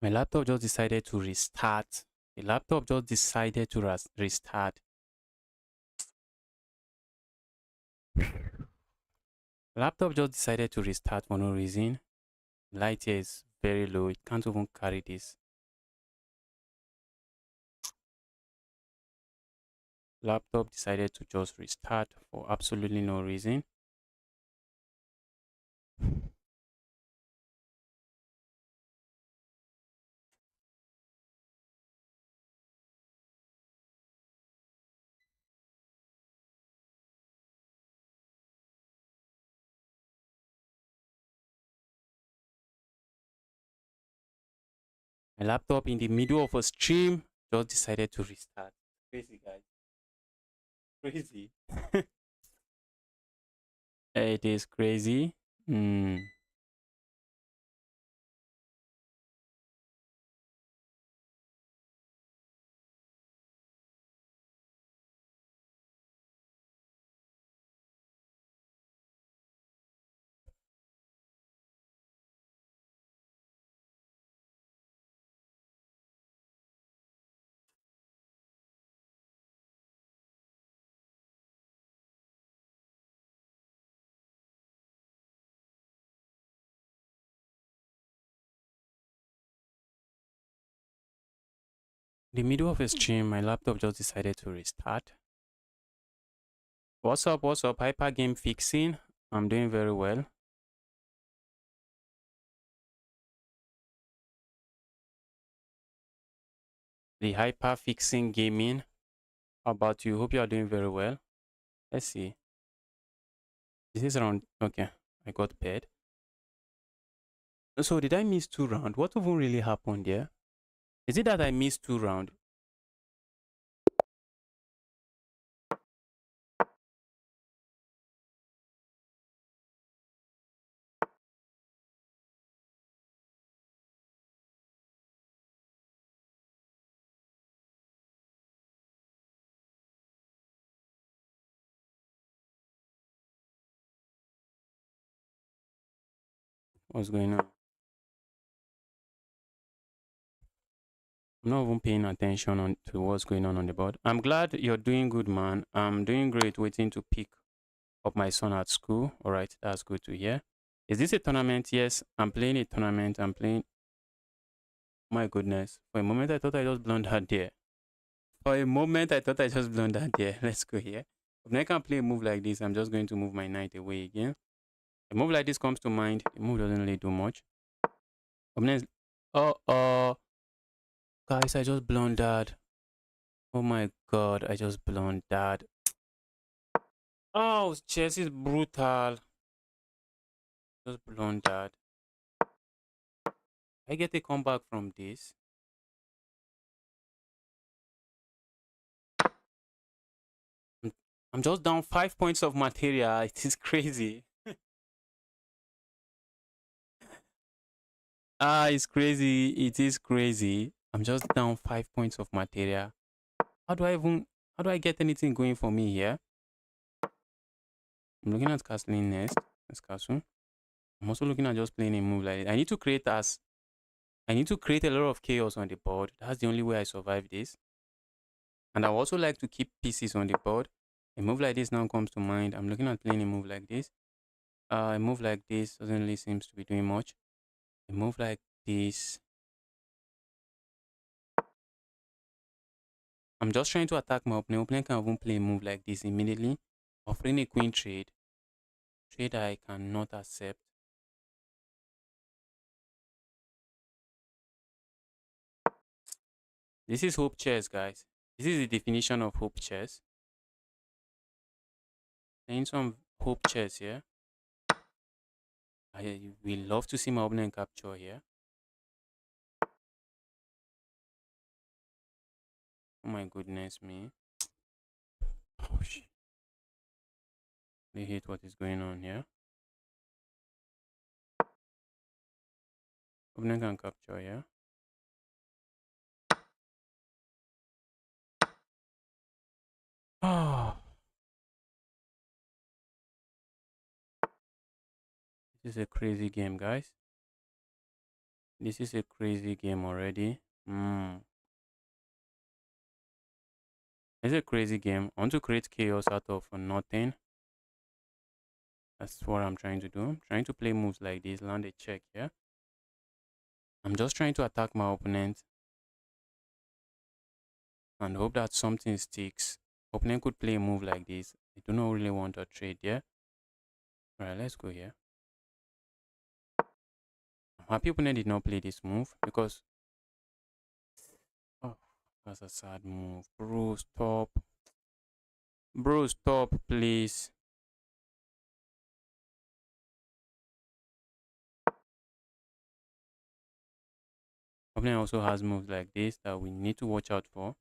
My laptop just decided to restart. The laptop just decided to restart. Laptop just decided to restart for no reason. Light here is very low. It can't even carry this. Laptop decided to just restart for absolutely no reason. My laptop in the middle of a stream just decided to restart. Crazy, guys. Crazy. It is crazy. Hmm. In the middle of a stream, my laptop just decided to restart. What's up? What's up? Hyper game fixing. I'm doing very well. The hyper fixing gaming. How about you? Hope you are doing very well. Let's see. This is around. Okay, I got paired. So did I miss 2 rounds? What even really happened there? Is it that I missed 2 rounds? What's going on? I'm not even paying attention to what's going on the board. I'm glad you're doing good, man. I'm doing great, waiting to pick up my son at school. All right, that's good to hear. Is this a tournament? Yes, I'm playing a tournament. I'm playing. My goodness. For a moment, I thought I just blundered there. For a moment, I thought I just blundered there. Let's go here. If I can play a move like this, I'm just going to move my knight away again. A move like this comes to mind. The move doesn't really do much. Opponent. Oh, guys, I just blundered. Oh my god, I just blundered. Oh, chess is brutal. Just blundered. I get a comeback from this. I'm just down 5 points of material. It is crazy. It's crazy. It is crazy. I'm just down 5 points of material. How do I get anything going for me here? I'm looking at castling next. Let's castle. I'm also looking at just playing a move like this. I need to create a lot of chaos on the board. That's the only way I survive this. And I also like to keep pieces on the board. A move like this now comes to mind. I'm looking at playing a move like this. A move like this doesn't really seem to be doing much. A move like this. I'm just trying to attack my opponent. Opponent can even play a move like this immediately, offering a queen trade. Trade I cannot accept. This is hope chess, guys. This is the definition of hope chess. Playing some hope chess here. I will love to see my opponent capture here. Oh my goodness me. Oh shit. They hate what is going on here. Opponent can capture here. Oh, this is a crazy game, guys. This is a crazy game already. It's a crazy game. I want to create chaos out of nothing. That's what I'm trying to do. I'm trying to play moves like this, land a check here. I'm just trying to attack my opponent and hope that something sticks. Opponent could play a move like this. I do not really want to trade here. Alright, let's go here. I'm happy opponent did not play this move because oh, that's a sad move. Bro, stop. Bro, stop, please. Opponent also has moves like this that we need to watch out for.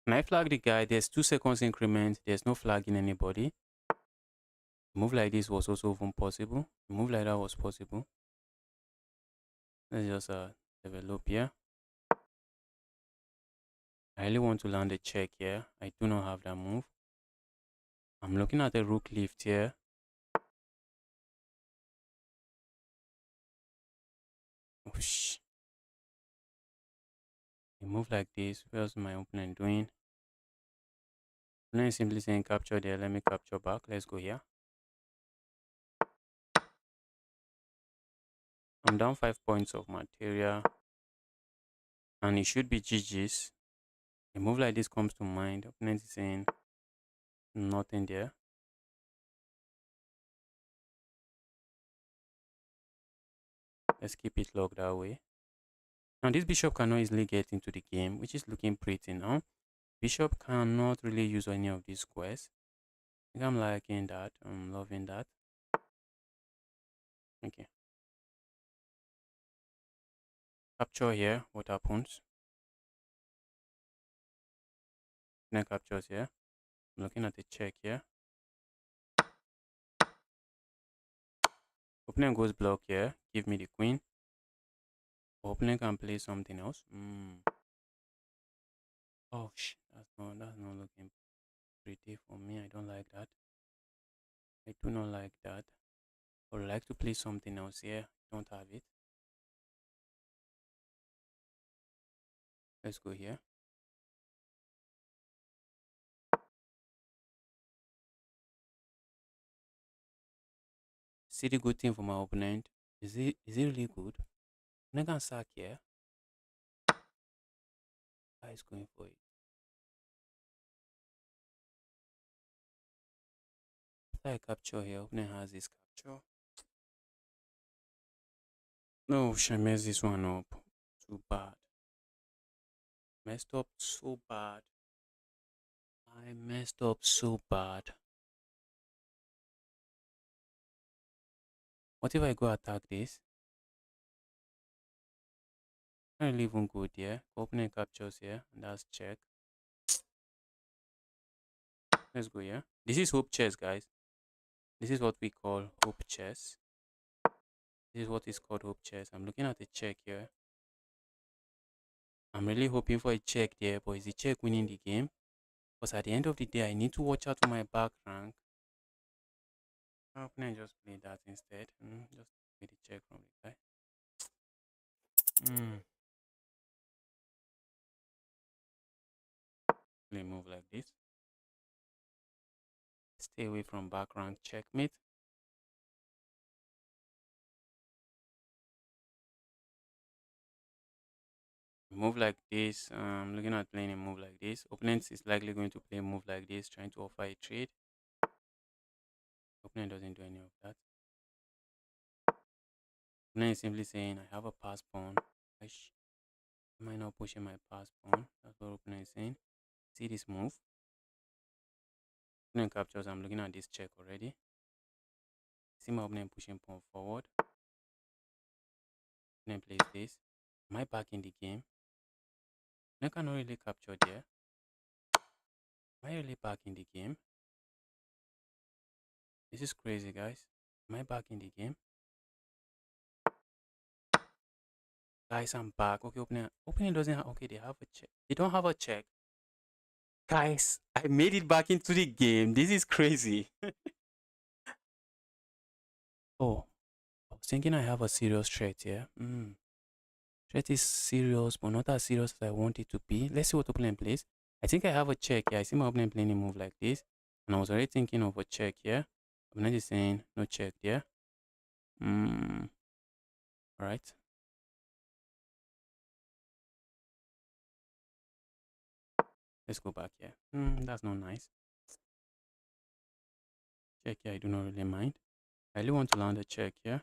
Can I flag the guy? There's 2 seconds increment. There's no flagging anybody. A move like this was also even possible. A move like that was possible. Let's just develop here. I really want to land a check here. I do not have that move. I'm looking at a rook lift here. Oh, a move like this. What's my opponent doing? Opponent is simply saying capture there. Let me capture back. Let's go here. I'm down 5 points of material. And it should be GG's. A move like this comes to mind. Opponent is saying nothing there. Let's keep it locked that way. Now this bishop cannot easily get into the game, which is looking pretty now. Bishop cannot really use any of these squares. I think I'm liking that. I'm loving that. Okay. Capture here. What happens? Then captures here. I'm looking at the check here. Opponent goes block here. Give me the queen. Opponent can play something else. Oh shit. That's not looking pretty for me. I don't like that. I do not like that. I would like to play something else here. Don't have it. Let's go here. See the good thing for my opponent. Is it really good? I can sack here. Guy is going for it. After I capture here, opponent has this capture. No, I messed this one up. Too bad. Messed up so bad. I messed up so bad. What if I go attack this? I don't even good here. Opponent captures here, and that's check. Let's go here. This is hope chess, guys. This is what we call hope chess. This is what is called hope chess. I'm looking at the check here. I'm really hoping for a check there, but is the check winning the game? Because at the end of the day, I need to watch out for my back rank. My opponent just play that instead. Just get the check from the guy. Play move like this. Stay away from back rank checkmate. Move like this. I'm looking at playing a move like this. Opponent is likely going to play a move like this, trying to offer a trade. Opponent doesn't do any of that. Opponent is simply saying, I have a pass pawn. Am I not pushing my pass pawn? That's what opponent is saying. See this move. Opponent captures. I'm looking at this check already. See my opponent pushing pawn forward. Opponent plays this. Am I back in the game? I cannot really capture there. Am I really back in the game? This is crazy, guys. Am I back in the game? Guys, I'm back. Okay, opening doesn't have, okay, they have a check. They don't have a check. Guys, I made it back into the game. This is crazy. Oh, I was thinking I have a serious threat here. Threat is serious, but not as serious as I want it to be. Let's see what opponent plays. I think I have a check here. I see my opponent playing a move like this. And I was already thinking of a check here. Opponent is saying no check there. Alright. Let's go back here. That's not nice. Check here, I do not really mind. I really want to land a check here.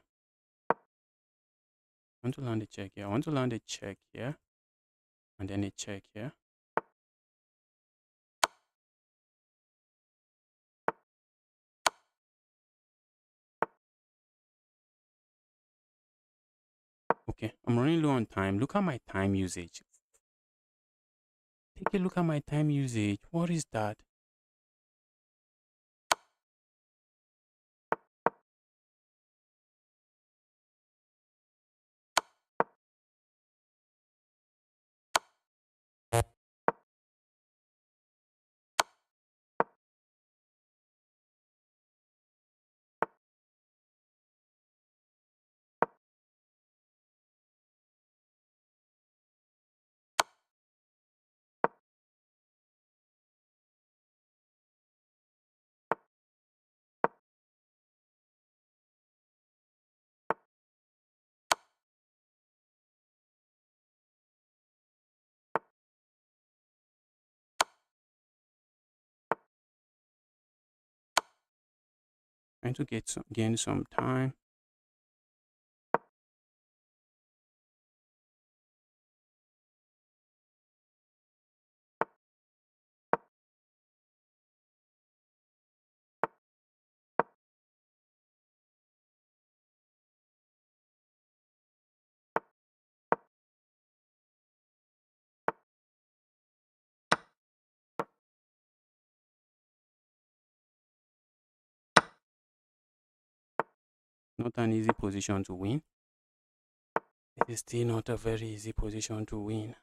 I want to land a check here. I want to land a check here. And then a check here. Okay, I'm running low on time. Look at my time usage. Take a look at my time usage. What is that? Trying to gain some time. Not an easy position to win. It is still not a very easy position to win.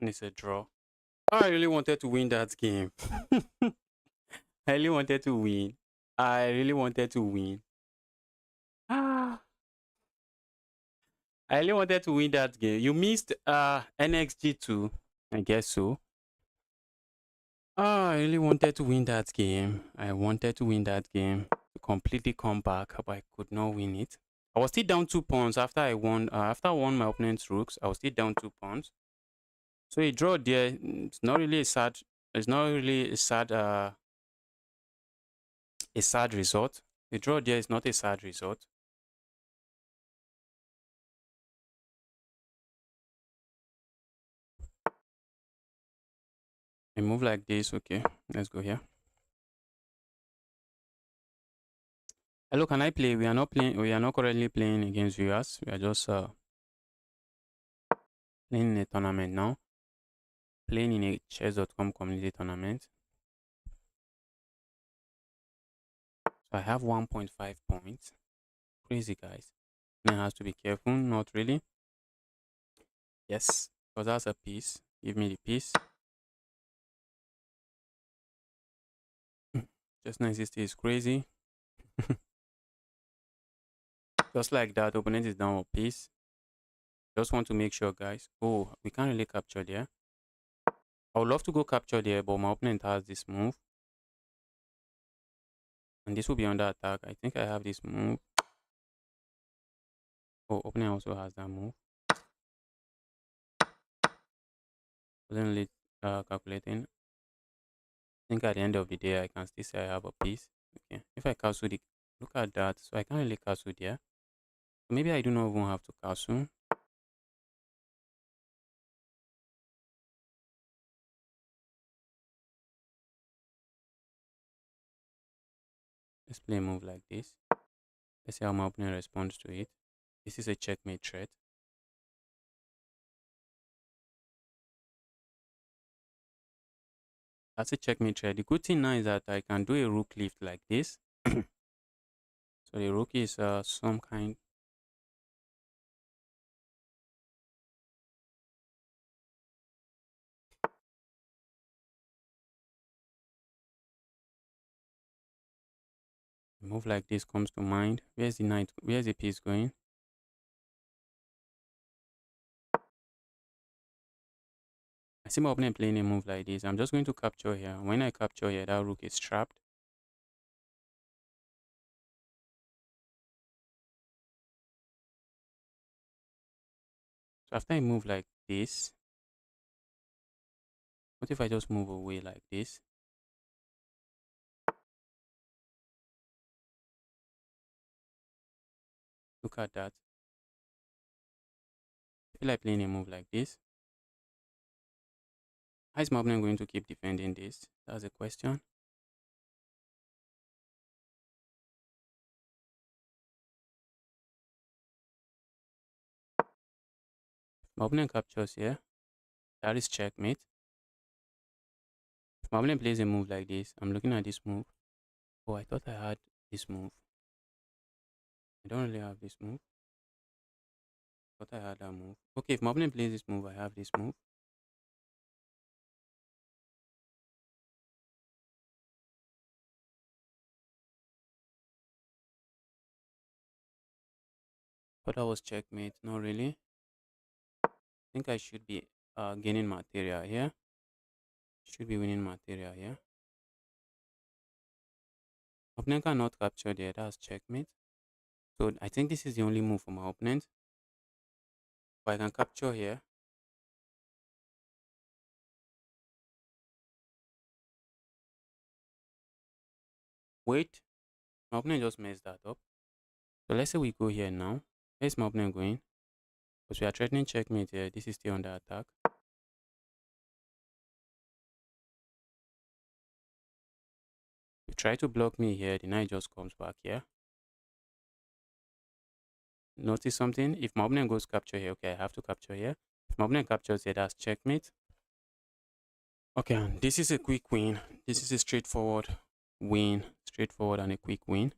And it's a draw. I really wanted to win that game. I really wanted to win. I really wanted to win. Ah, I really wanted to win that game. You missed NXG2. I guess so. I really wanted to win that game. I wanted to win that game to completely come back, but I could not win it. I was still down 2 pawns after I won. After I won my opponent's rooks, I was still down 2 pawns. So a draw there. It's not really a sad. It's not really a sad. A sad result. A draw there is not a sad result. A move like this. Okay, let's go here. Hello, can I play? We are not playing. We are not currently playing against viewers. We are just playing in a tournament now. Playing in a chess.com community tournament. So I have 1.5 points. Crazy, guys. Now has to be careful. Not really. Yes, because that's a piece. Give me the piece. Just 960 is crazy. Just like that, opponent is down a piece. Just want to make sure, guys. Oh, we can't really capture there. I would love to go capture there, but my opponent has this move. And this will be under attack. I think I have this move. Oh, opponent also has that move. Wasn't really calculating. I think at the end of the day, I can still say I have a piece. Okay, if I castle the, look at that. So I can't really castle there. So maybe I do not even have to castle. Let's play a move like this. Let's see how my opponent responds to it. This is a checkmate threat. That's a checkmate threat. The good thing now is that I can do a rook lift like this. So the rook is some kind. A move like this comes to mind. Where's the knight? Where's the piece going? I see my opponent playing a move like this. I'm just going to capture here. When I capture here, that rook is trapped. So after I move like this, what if I just move away like this? Look at that. I feel like playing a move like this. How is my opponent going to keep defending this? That's the question. My opponent captures here. That is checkmate. If my opponent plays a move like this, I'm looking at this move. Oh, I thought I had this move. I don't really have this move. Thought I had that move. Okay, if my opponent plays this move, I have this move. Thought that was checkmate. Not really. I think I should be gaining material here. Should be winning material here. Opponent cannot capture there. That's checkmate. So I think this is the only move for my opponent. But I can capture here. Wait. My opponent just messed that up. So let's say we go here now. Where's my opponent going? Because we are threatening checkmate here. This is still under attack. You try to block me here. The knight just comes back here. Notice something? If my opponent goes capture here, okay, I have to capture here. If my opponent captures here, that's checkmate. Okay, and this is a quick win. This is a straightforward win. Straightforward and a quick win.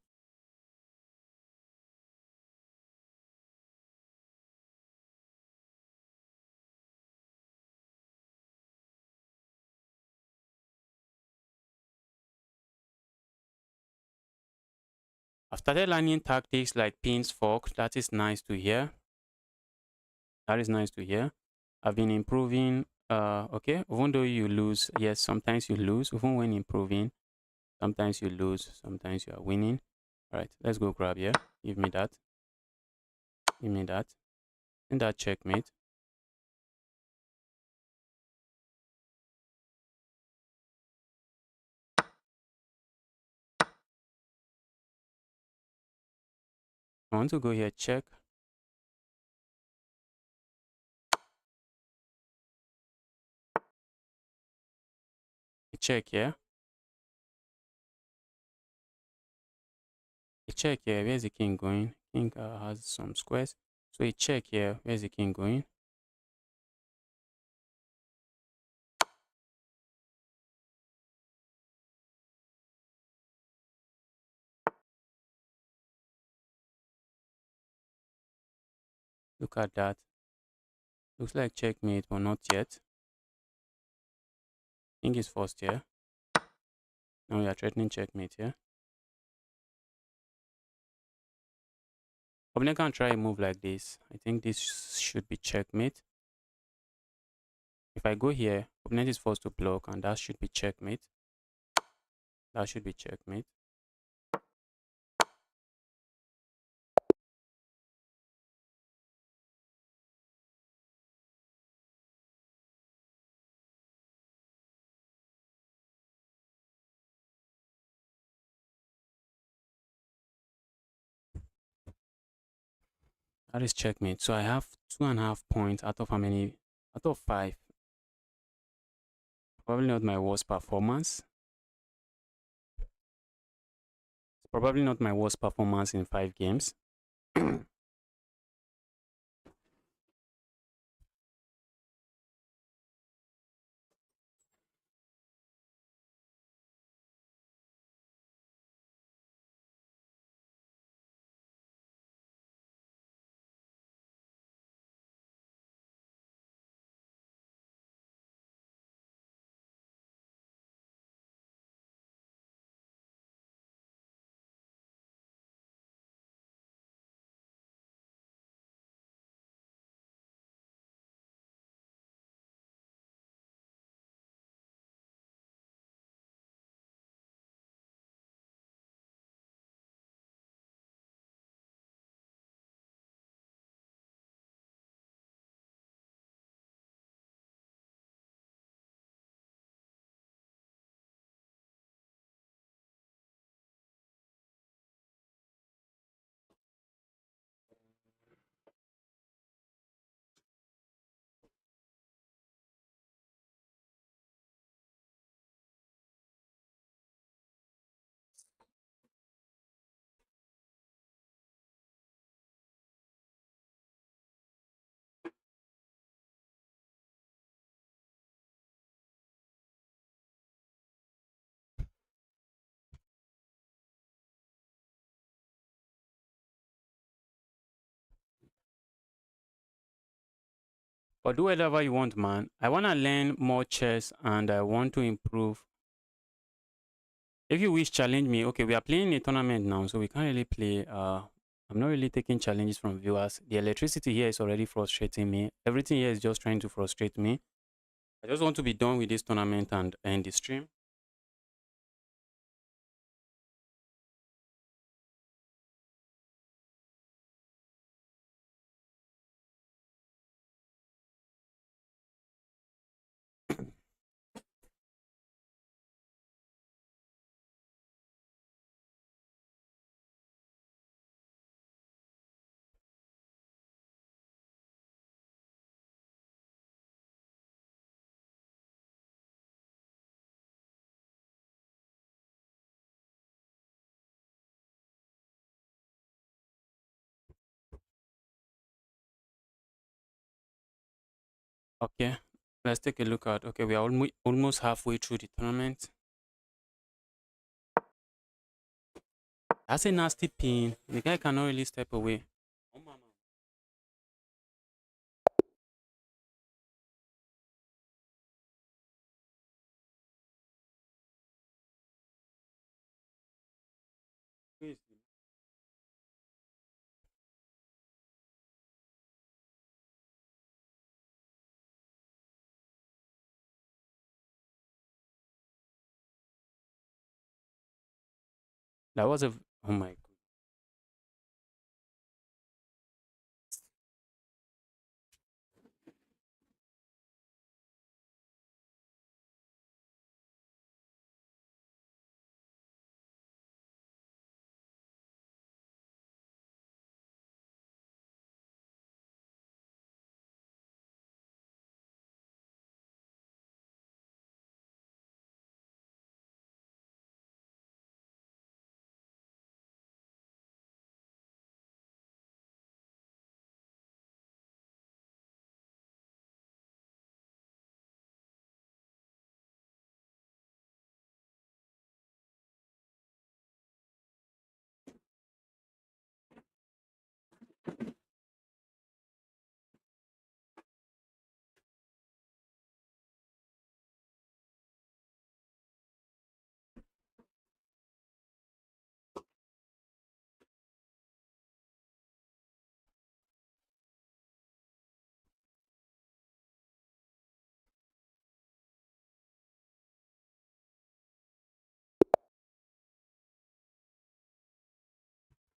I've started learning tactics like pins, fork. That is nice to hear. That is nice to hear. I've been improving. Okay, even though you lose, yes, sometimes you lose. Even when improving, sometimes you lose, sometimes you are winning. All right, let's go grab here. Give me that. Give me that. And that checkmate. I want to go here, check. Check here. check here. Where's the king going? King has some squares. So a check here. Where's the king going? Look at that. Looks like checkmate, but not yet. King is first here. Now we are threatening checkmate here. Opponent can try a move like this. I think this should be checkmate. If I go here, opponent is forced to block, and that should be checkmate. That should be checkmate. That is checkmate. So I have 2.5 points out of how many? Out of 5. Probably not my worst performance. Probably not my worst performance in 5 games. But do whatever you want, man. I want to learn more chess and I want to improve. If you wish, challenge me. Okay, we are playing a tournament now, so we can't really play. I'm not really taking challenges from viewers. The electricity here is already frustrating me. Everything here is just trying to frustrate me. I just want to be done with this tournament and end the stream. Okay, let's take a look at. Okay, we are almost halfway through the tournament. That's a nasty pin. The guy cannot really step away. Oh, mama. Please. That was a. Oh my God.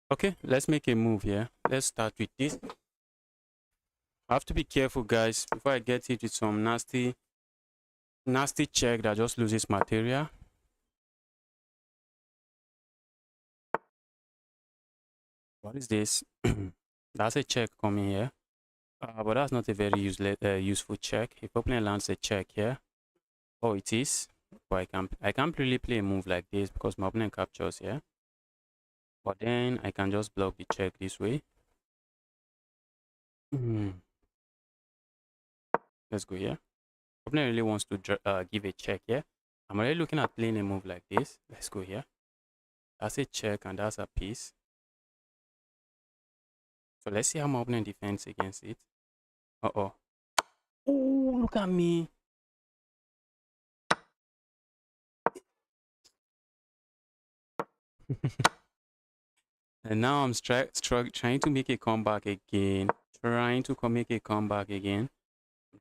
Okay, let's make a move here. Let's start with this. I have to be careful, guys, before I get hit with some nasty check that just loses material. What is this? That's a check coming here. But that's not a very useful check. If opponent lands a check here, oh, it is. But I can't really play a move like this because my opponent captures here. But then I can just block the check this way. Let's go here. Opponent really wants to give a check here. I'm already looking at playing a move like this. Let's go here. That's a check and that's a piece. So let's see how my opponent defends against it. Uh-oh. Oh, look at me. And now I'm trying to make a comeback again. Make a comeback again.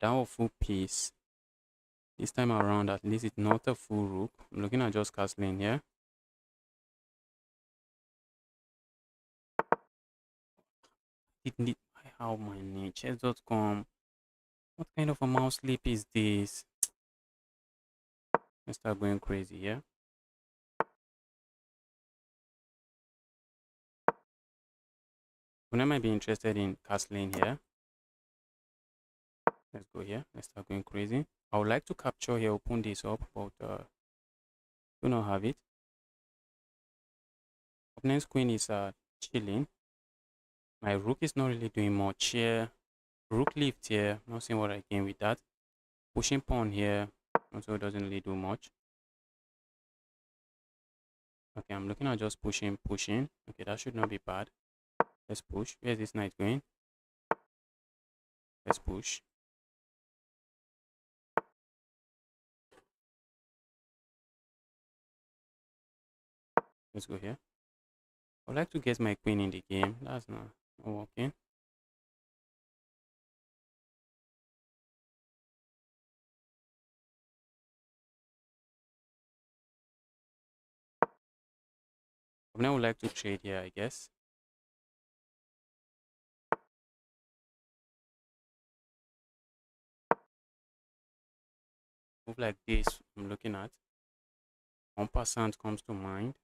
Down a full piece. This time around, at least it's not a full rook. I'm looking at just castling here. It need how my name chess.com. What kind of a mouse sleep is this? Let's start going crazy here. When I might be interested in castling here. Let's go here. Let's start going crazy. I would like to capture here, open this up, but do not have it. Opponent's queen is chilling. My rook is not really doing much here. Rook lift here. Not seeing what I gain with that. Pushing pawn here also doesn't really do much. Okay, I'm looking at just pushing. Okay, that should not be bad. Let's push. Where's this knight going? Let's push. Let's go here. I would like to get my queen in the game. That's not working. I would like to trade here, I guess. Move like this, I'm looking at. 1% comes to mind.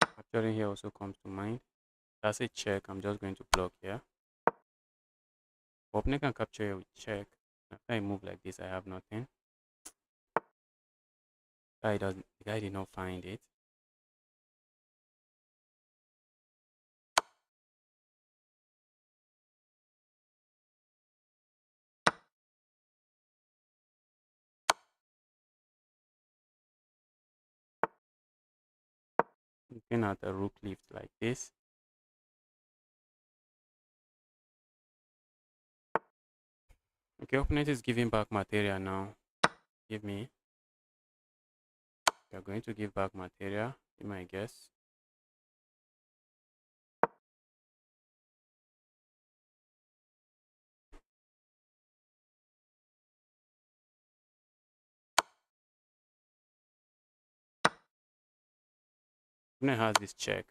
Capturing here also comes to mind. That's a check. I'm just going to block here. Opponent can capture here with check. After I move like this, I have nothing. The guy did not find it. Looking at a rook lift like this. Okay, opponent is giving back material now. Give me. You're going to give back material, be my guess. Opponent has this check.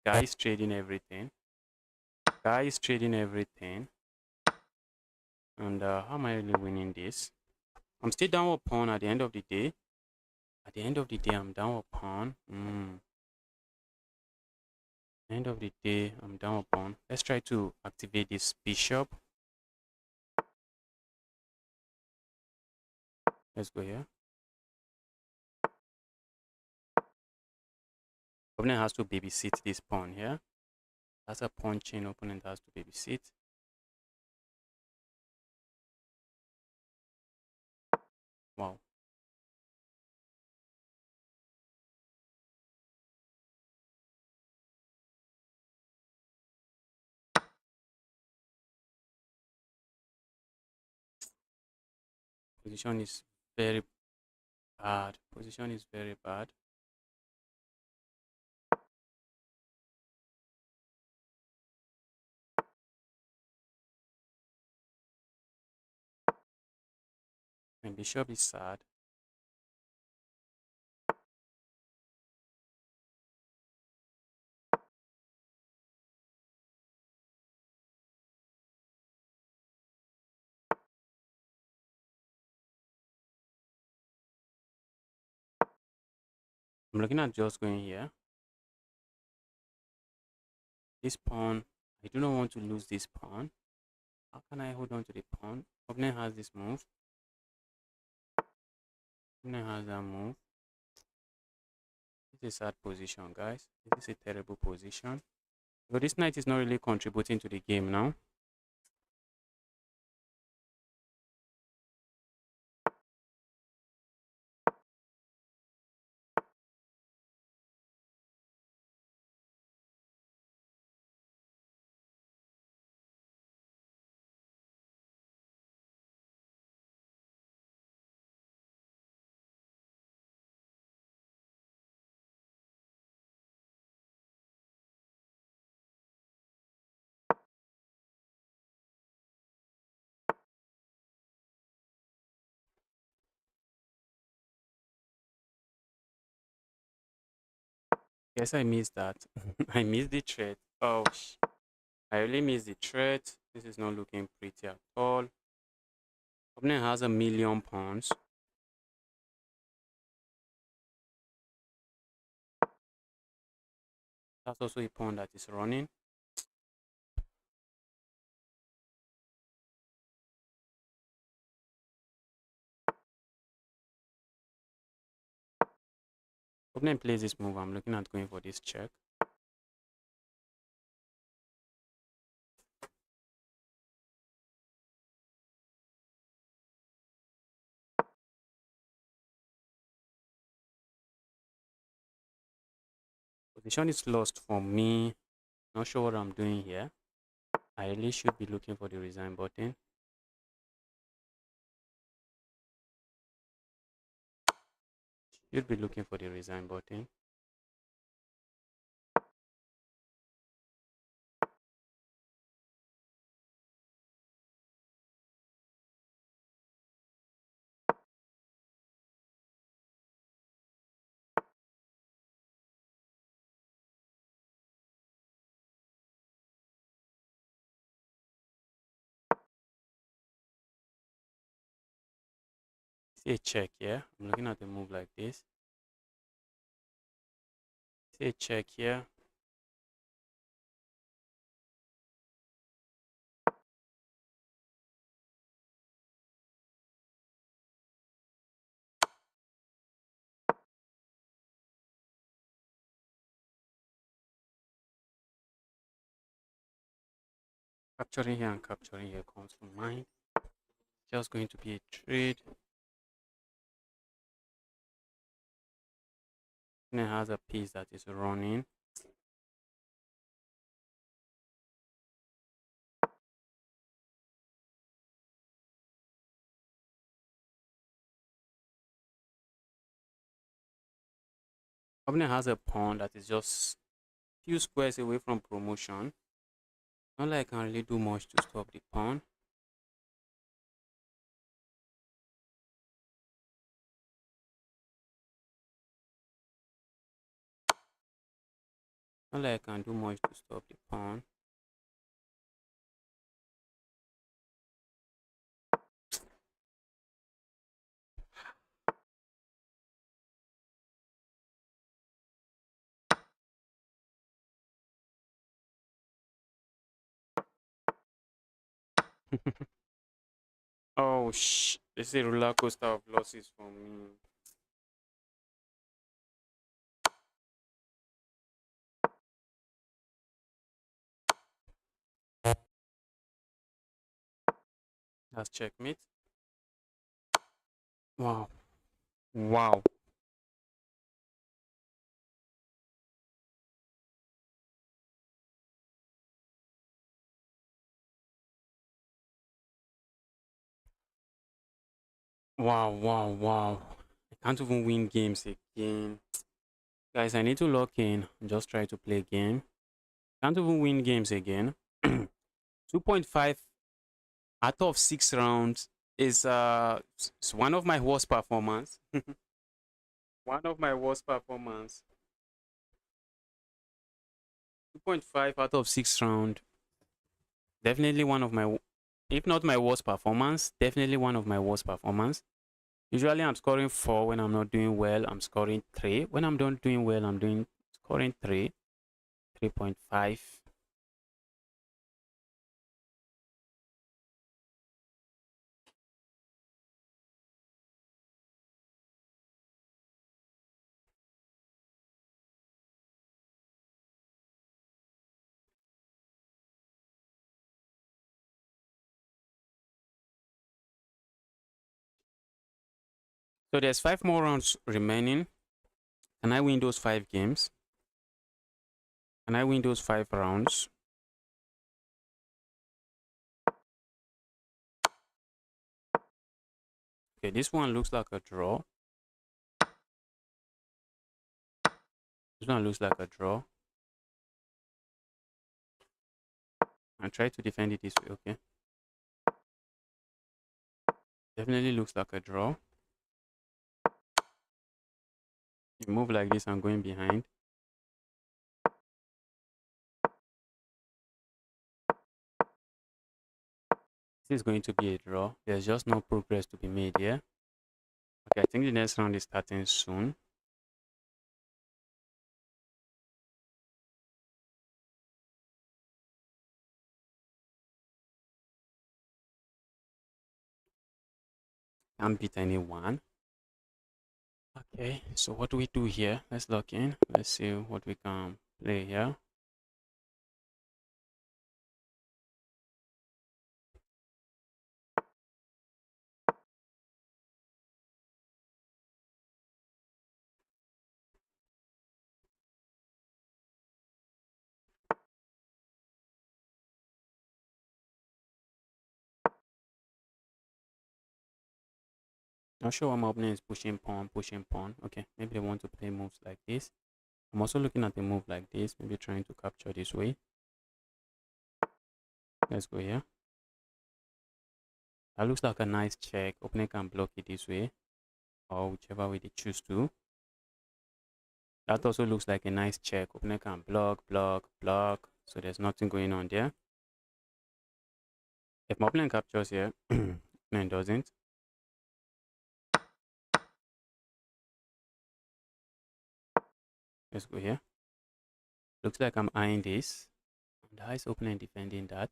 Guy is trading everything. And how am I really winning this? I'm still down a pawn at the end of the day. I'm down a pawn. End of the day, I'm down a pawn. Let's try to activate this bishop. Let's go here. Opponent has to babysit this pawn here. That's a pawn chain. Opponent has to babysit. Wow. Position is very bad. Position is very bad. My bishop is sad. I'm looking at just going here. This pawn, I do not want to lose this pawn. How can I hold on to the pawn? Opponent has this move. Opponent has that move. This is a sad position, guys. This is a terrible position. But this knight is not really contributing to the game now. Guess I missed that. I missed the threat. Oh, I really missed the threat. This is not looking pretty at all. Opponent has £1,000,000. That's also a pawn that is running. Opponent plays this move. I'm looking at going for this check. Position is lost for me. Not sure what I'm doing here. I really should be looking for the resign button. Should be looking for the resign button. See a check here. I'm looking at a move like this. See a check here. Capturing here and capturing here comes to mind. Just going to be a trade. And it has a piece that is running. Opponent has a pawn that is just few squares away from promotion. Not like I can really do much to stop the pawn. Not like I can do much to stop the pawn. Oh, this is a roller coaster of losses for me. That's checkmate. Wow. Wow. Wow, wow, wow. I can't even win games again. Guys, I need to lock in and just try to play a game. Can't even win games again. 2.5 out of 6 rounds is one of my worst performance. One of my worst performance. 2.5 out of 6 round. Definitely one of my, if not my worst performance, definitely one of my worst performance. Usually I'm scoring 4 when I'm not doing well. I'm scoring 3. When I'm not doing well, I'm doing scoring 3, 3.5. So there's 5 more rounds remaining. Can I win those 5 games? Can I win those 5 rounds? Okay, this one looks like a draw. This one looks like a draw. I try to defend it this way, okay? Definitely looks like a draw. You move like this, I'm going behind. This is going to be a draw. There's just no progress to be made here. Okay, I think the next round is starting soon. Can't beat anyone. Okay, so what do we do here? Let's log in. Let's see what we can play here. Not sure why my opponent is pushing pawn, pushing pawn. Okay, maybe they want to play moves like this. I'm also looking at a move like this, maybe trying to capture this way. Let's go here. That looks like a nice check. Opponent can block it this way, or whichever way they choose to. That also looks like a nice check. Opponent can block, block, block. So there's nothing going on there. If my opponent captures here, opponent doesn't. Let's go here. Looks like I'm eyeing this. And how is opponent defending that?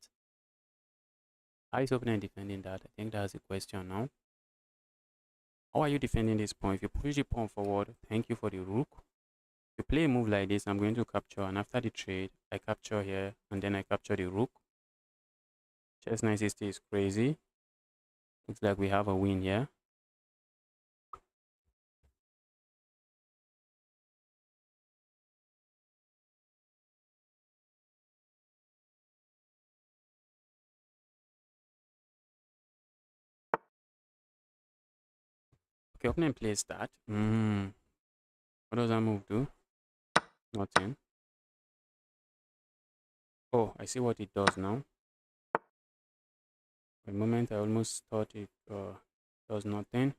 How is opponent defending that? I think that's the question now. How are you defending this pawn? If you push the pawn forward, thank you for the rook. If you play a move like this, I'm going to capture. And after the trade, I capture here. And then I capture the rook. Chess 960 is crazy. Looks like we have a win here. Okay, opponent plays that. What does that move do? Nothing. Oh, I see what it does now. For a moment, I almost thought it does nothing.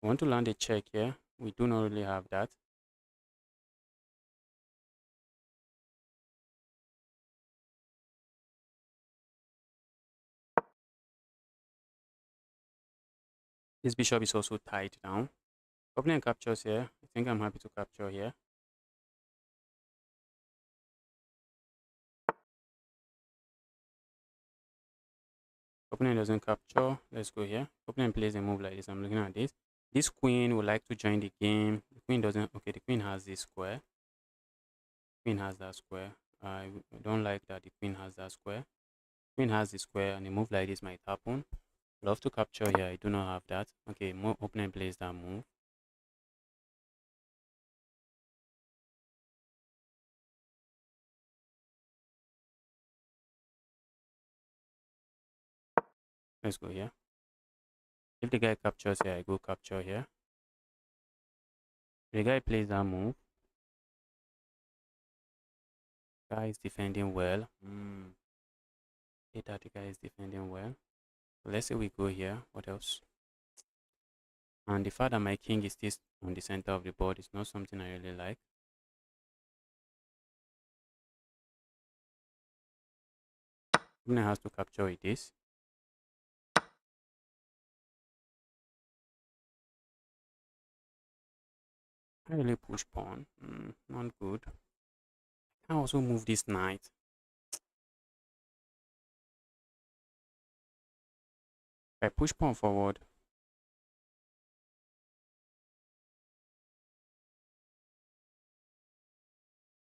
I want to land a check here. We do not really have that. This bishop is also tied down. Opponent captures here. I think I'm happy to capture here. Opponent doesn't capture. Let's go here. Opponent plays a move like this. I'm looking at this. This queen would like to join the game. The queen doesn't. Okay, the queen has this square. Queen has that square. I don't like that the queen has that square. Queen has the square, and a move like this might happen. Love to capture here. I do not have that. Okay, more opponent plays that move. Let's go here. If the guy captures here, I go capture here. The guy plays that move. Guy is defending well. The guy is defending well. Let's say we go here. What else? And the fact that my king is still on the center of the board is not something I really like. Opponent has to capture with this. I really push pawn. Not good. I also move this knight. If I push pawn forward,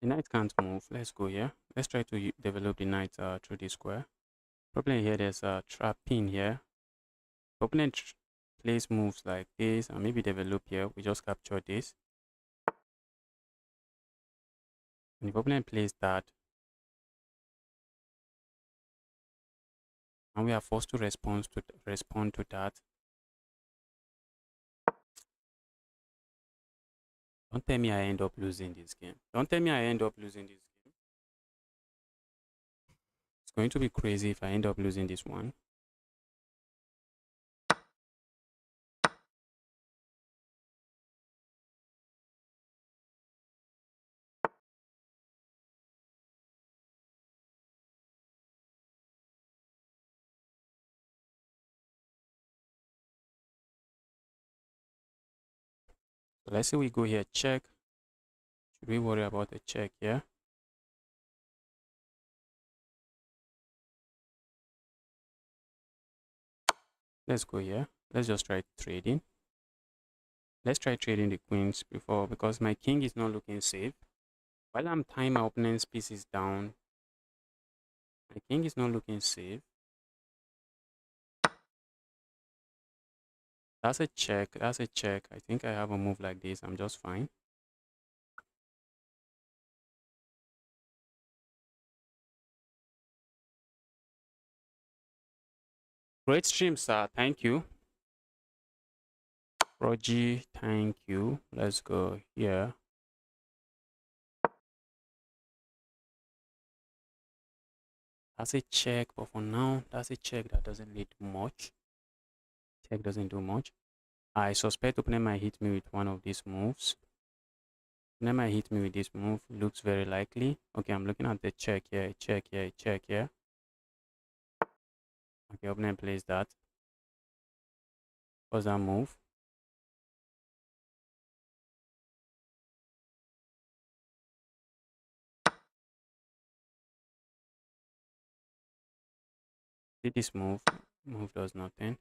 the knight can't move. Let's go here. Let's try to develop the knight through the square. Problem here, there's a trap pin here. The opponent plays moves like this and maybe develop here. We just capture this. And if opponent plays that, and we are forced to respond to that. Don't tell me I end up losing this game. Don't tell me I end up losing this game. It's going to be crazy if I end up losing this one. So let's say we go here, check. Should we worry about a check here? Let's go here. Let's just try trading. Let's try trading the queens before, because my king is not looking safe. While I'm tying my opponent's pieces down, my king is not looking safe. That's a check. That's a check. I think I have a move like this. I'm just fine. Great stream, sir. Thank you. Roger, thank you. Let's go here. That's a check, but for now, that's a check that doesn't lead to much. Check doesn't do much. I suspect opponent might hit me with one of these moves. Opponent might hit me with this move. Looks very likely. Okay, I'm looking at the check here, check here, check here. Okay, opponent plays that. What's that move? Did this move? Move does nothing.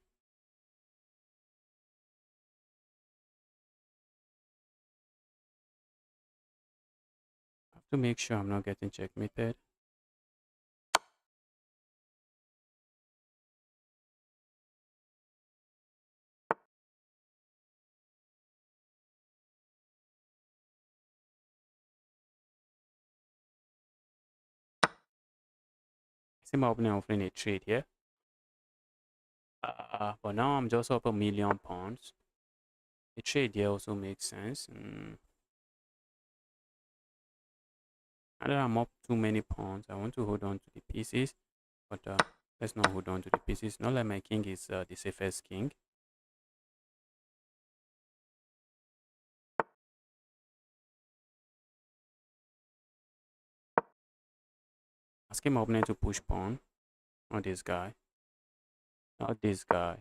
I have to make sure I'm not getting checkmated. I see my opponent offering a trade here. But now I'm just up £1,000,000. The trade here also makes sense. Now that I'm up too many pawns, I want to hold on to the pieces. But let's not hold on to the pieces. Not like my king is the safest king. Asking my opponent to push pawn. Not this guy. Not this guy.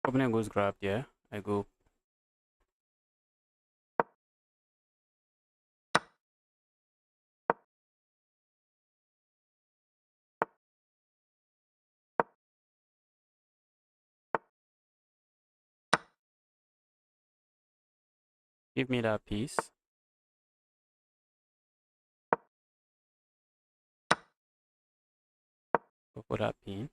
Opponent goes grab there. I go. Give me that piece. Go for that pin.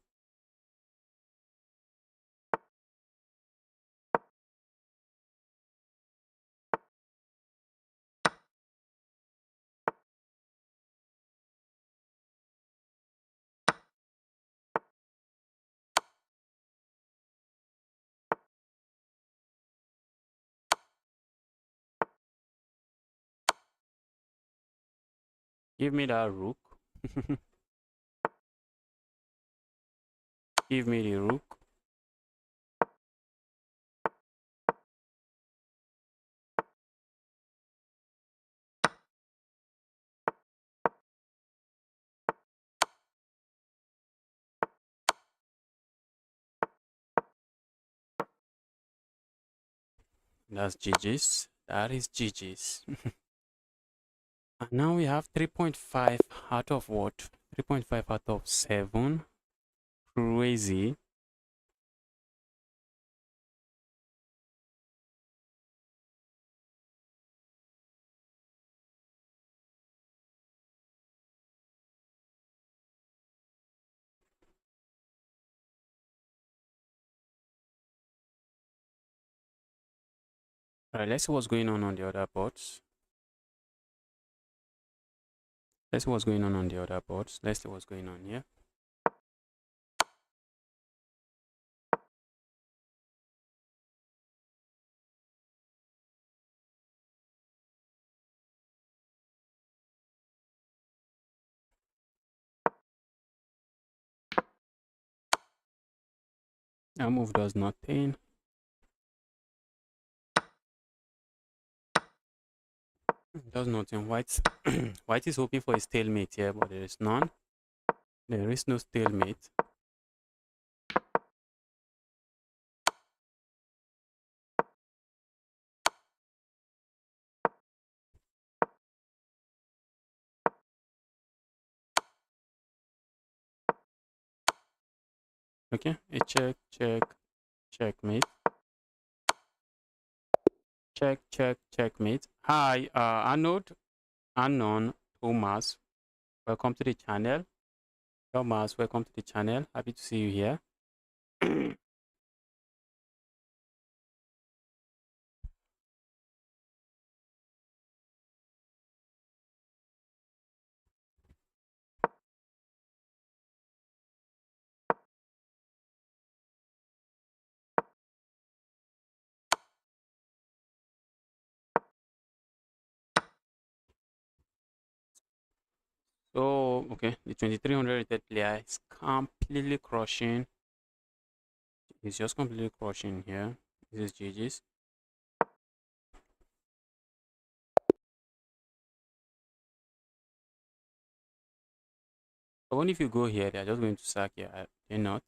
Give me that rook. Give me the rook. That's GG's. That is GG's. And now we have 3.5 out of what? 3.5 out of 7. Crazy. Alright, let's see what's going on the other boards. Let's see what's going on the other boards. Let's see what's going on here. That move does nothing. Does nothing. White White is hoping for a stalemate here, but there is none. There is no stalemate. Okay, a check, check, checkmate. Check, check, checkmate. Hi, Arnold, Anon, Thomas. Welcome to the channel. Thomas, welcome to the channel. Happy to see you here. So, okay, the 2300 rated player is completely crushing. He's just completely crushing here. This is GG's. But only if you go here, they're just going to sack here. They're not.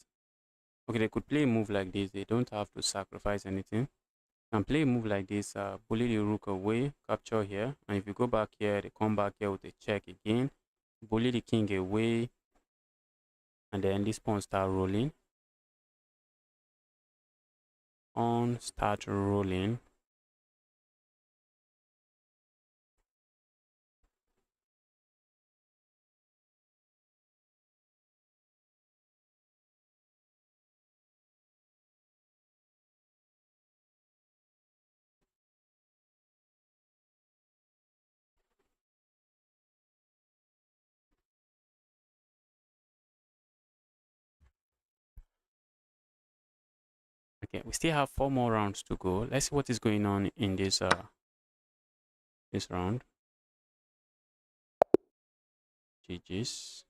Okay, they could play a move like this. They don't have to sacrifice anything. Can play a move like this, bully the rook away, capture here. And if you go back here, they come back here with a check again. Bully the king away. And then this pawn start rolling. On start rolling. Okay, we still have 4 more rounds to go. Let's see what is going on in this this round. GG's.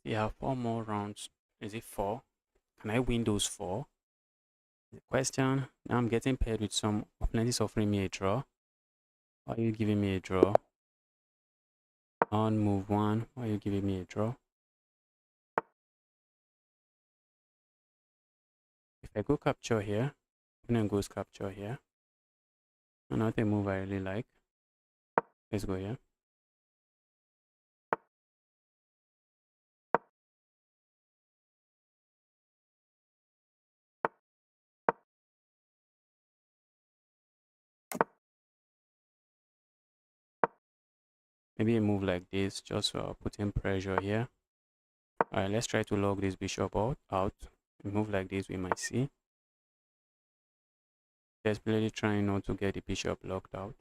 We have 4 more rounds. Is it 4? Can I win those 4? The question. Now I'm getting paired with some opponent is offering me a draw. Why are you giving me a draw? On move 1. Why are you giving me a draw? If I go capture here, opponent goes capture here. Another move I really like. Let's go here. Maybe a move like this, just putting pressure here. Alright, let's try to log this bishop out. A move like this we might see. Desperately trying not to get the bishop locked out.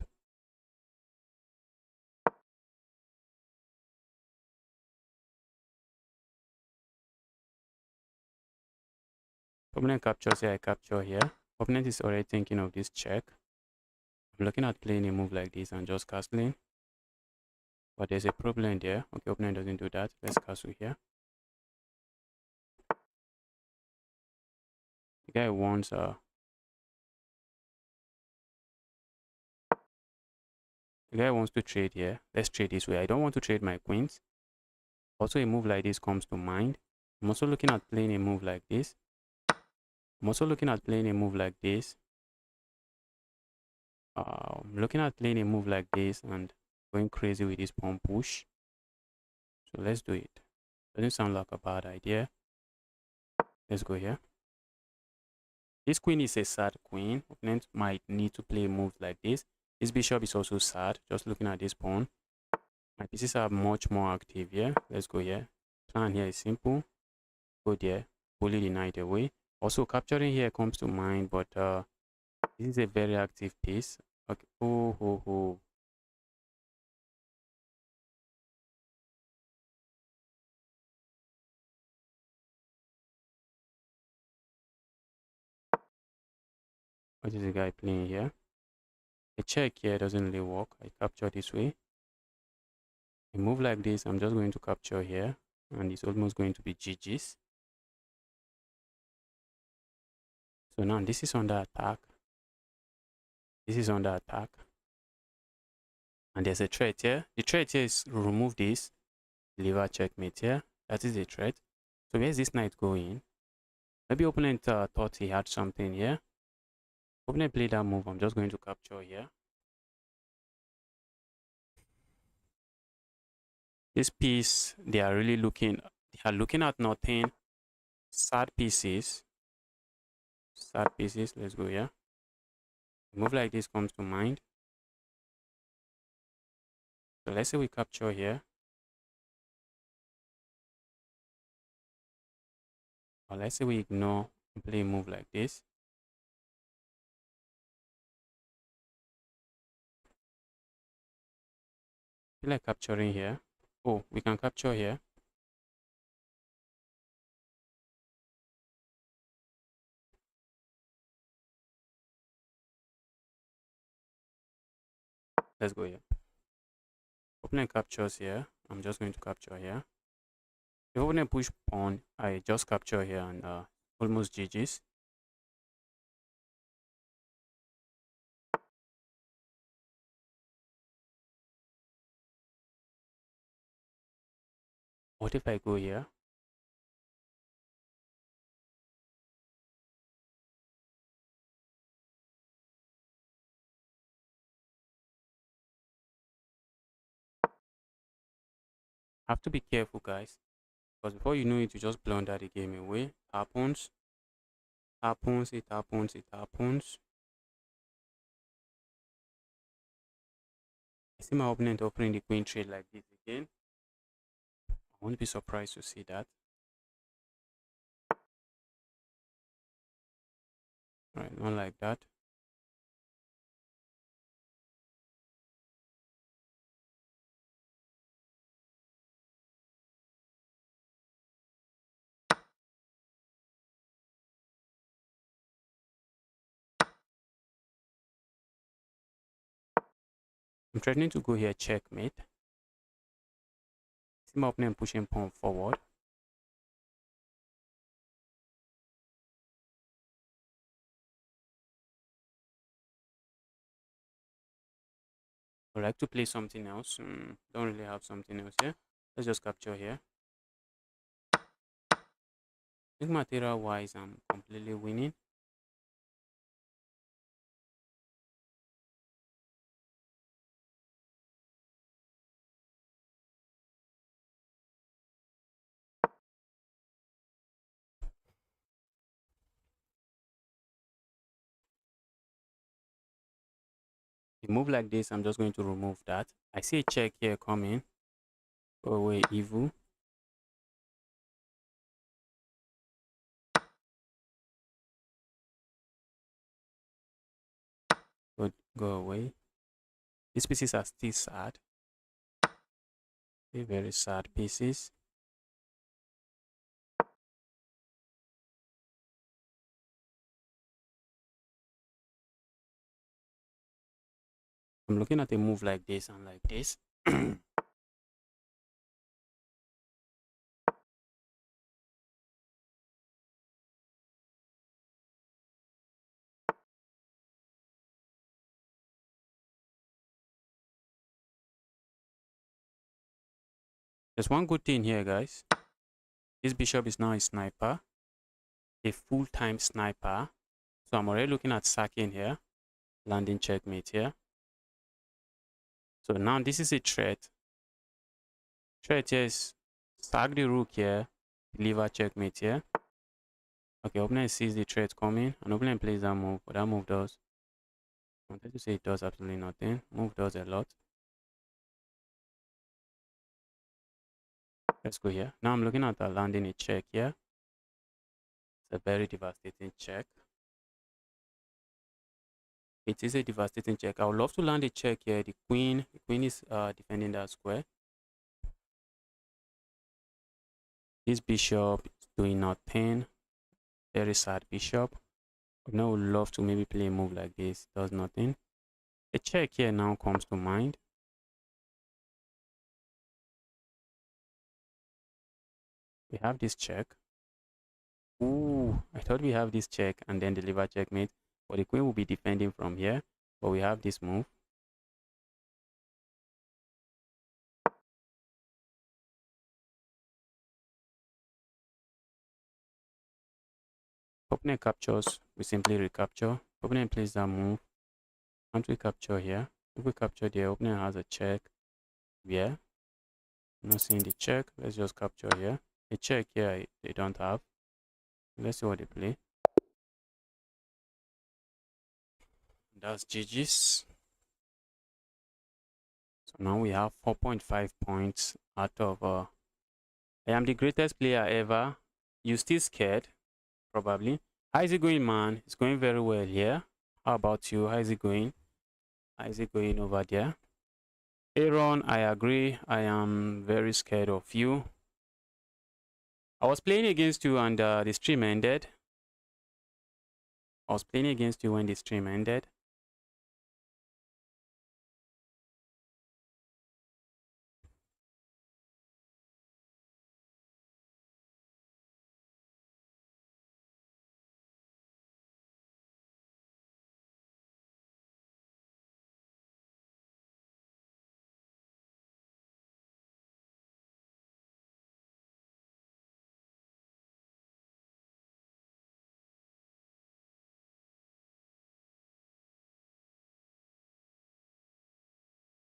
Opponent captures here, I capture here. Opponent is already thinking of this check. I'm looking at playing a move like this and just castling. But there's a problem there. Okay, opponent doesn't do that. Let's castle here. The guy wants the guy wants to trade here. Let's trade this way. I don't want to trade my queens. Also, a move like this comes to mind. I'm also looking at playing a move like this. I'm also looking at playing a move like this. I'm looking at playing a move like this and going crazy with this pawn push. So let's do it. Doesn't sound like a bad idea. Let's go here. This queen is a sad queen. Opponent might need to play moves like this. This bishop is also sad. Just looking at this pawn. My pieces are much more active here. Let's go here. Plan here is simple. Go there. Bully the knight away. Also capturing here comes to mind, but this is a very active piece. Okay. Oh, oh, oh. What is the guy playing here? A check here doesn't really work. I capture this way. A move like this, I'm just going to capture here. And it's almost going to be GG's. So now this is under attack. This is under attack. And there's a threat here. The threat here is remove this. Deliver checkmate here. That is the threat. So where's this knight going? Maybe opponent thought he had something here. Opponent played that move. I'm just going to capture here. This piece, they are looking at nothing. Sad pieces. Sad pieces. Let's go here. A move like this comes to mind. So let's say we capture here. Or let's say we ignore and play a move like this. Feel like capturing here. Oh, we can capture here. Let's go here. Opponent captures here. I'm just going to capture here. If opponent push pawn, I just capture here and almost GG's. What if I go here? Have to be careful, guys, because before you know it, you just blunder the game away. Happens, happens, it happens, it happens. I see my opponent offering the queen trade like this again. I won't be surprised to see that. All right, not like that. I'm threatening to go here, checkmate. See my opponent pushing pawn forward. I would like to play something else. Don't really have something else here. Let's just capture here. I think material wise, I'm completely winning. A move like this, I'm just going to remove that. I see a check here coming. Go away, evil. Go away. These pieces are still sad. They're very sad pieces. I'm looking at a move like this and like this. There's one good thing here, guys. This bishop is now a sniper, a full-time sniper. So I'm already looking at sacking here, landing checkmate here. So now this is a threat. Threat here is sack the rook here, deliver checkmate here. Okay, opponent sees the threat coming, and opponent plays that move, but that move does. I wanted to say it does absolutely nothing. Move does a lot. Let's go here. Now I'm looking at landing a check here. It's a very devastating check. It is a devastating check. I would love to land a check here. The queen is defending that square. This bishop is doing nothing. Very sad bishop. But now I would love to maybe play a move like this. Does nothing. A check here now comes to mind. We have this check. Ooh, I thought we have this check and then deliver checkmate. But the queen will be defending from here. But we have this move. Opponent captures, we simply recapture. Opponent plays that move. Can't we capture here? If we capture there, opponent has a check. Yeah. Not seeing the check. Let's just capture here. A check here they don't have. Let's see what they play. That's GG's. So now we have 4.5 points out of I am the greatest player ever. You still scared? Probably. How is it going, man? It's going very well here. How about you? How is it going? How is it going over there? Aaron, I agree. I am very scared of you. I was playing against you and the stream ended. I was playing against you when the stream ended.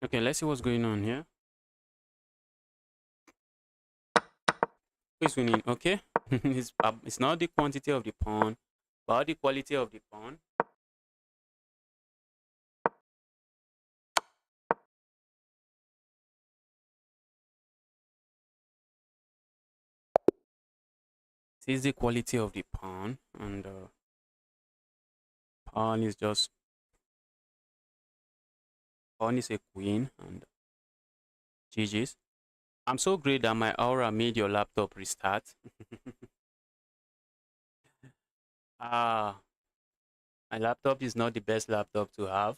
Okay, let's see what's going on here. Who's winning? Okay. It's not the quantity of the pawn, but the quality of the pawn. This is the quality of the pawn, and pawn is just pawn is a queen, and GG's. I'm so great that my aura made your laptop restart. Ah, my laptop is not the best laptop to have.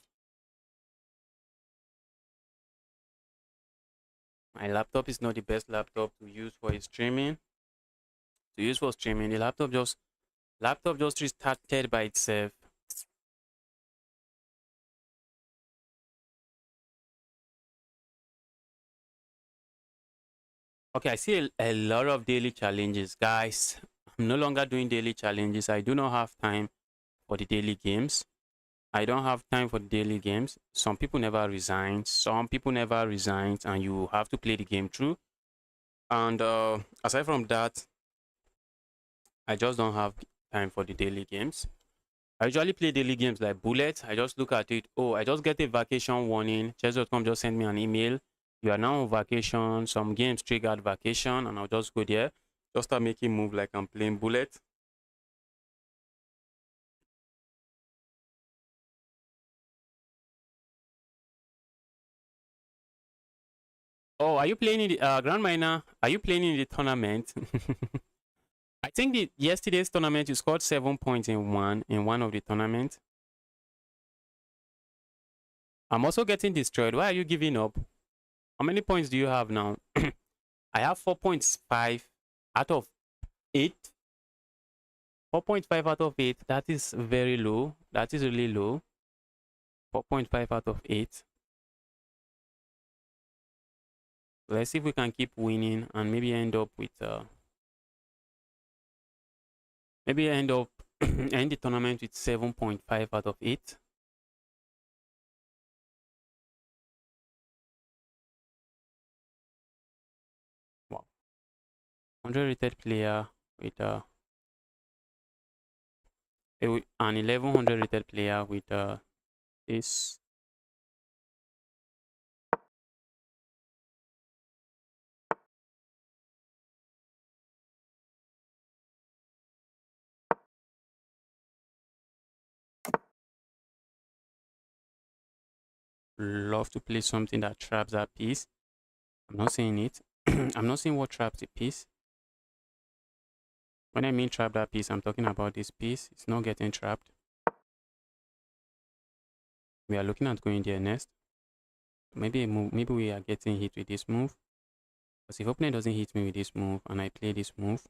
My laptop is not the best laptop to use for streaming. To use for streaming, the laptop just restarted by itself. Okay, I see a lot of daily challenges, guys. I'm no longer doing daily challenges. I do not have time for the daily games. I don't have time for the daily games. Some people never resign. Some people never resign, and you have to play the game through. And aside from that, I just don't have time for the daily games. I usually play daily games like Bullet. I just look at it. Oh, I just get a vacation warning. Chess.com just sent me an email. You are now on vacation. Some games triggered vacation, and I'll just go there. Just start making move like I'm playing Bullet. Oh, are you playing in the Grand Minor? Are you playing in the tournament? I think yesterday's tournament you scored 7 points in one of the tournaments. I'm also getting destroyed. Why are you giving up? How many points do you have now? I have 4.5 out of 8. 4.5 out of 8. That is very low. That is really low. 4.5 out of 8. Let's see if we can keep winning and maybe end up with Maybe I end up end the tournament with 7.5 out of 8. Wow. 100 rated player with an 1100 rated player with this. Love to play something that traps that piece. I'm not saying it. I'm not saying what traps the piece. When I mean trap that piece, I'm talking about this piece. It's not getting trapped. We are looking at going there next. Maybe we are getting hit with this move. Because if opponent doesn't hit me with this move and I play this move,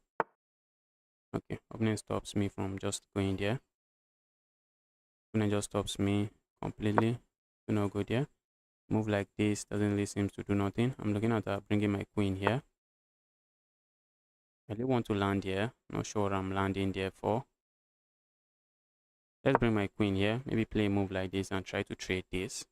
okay, opponent stops me from just going there. Opponent just stops me completely. Do not go there. Move like this doesn't really seem to do nothing. I'm looking at bringing my queen here. I really want to land here. Not sure what I'm landing there for. Let's bring my queen here. Maybe play a move like this and try to trade this.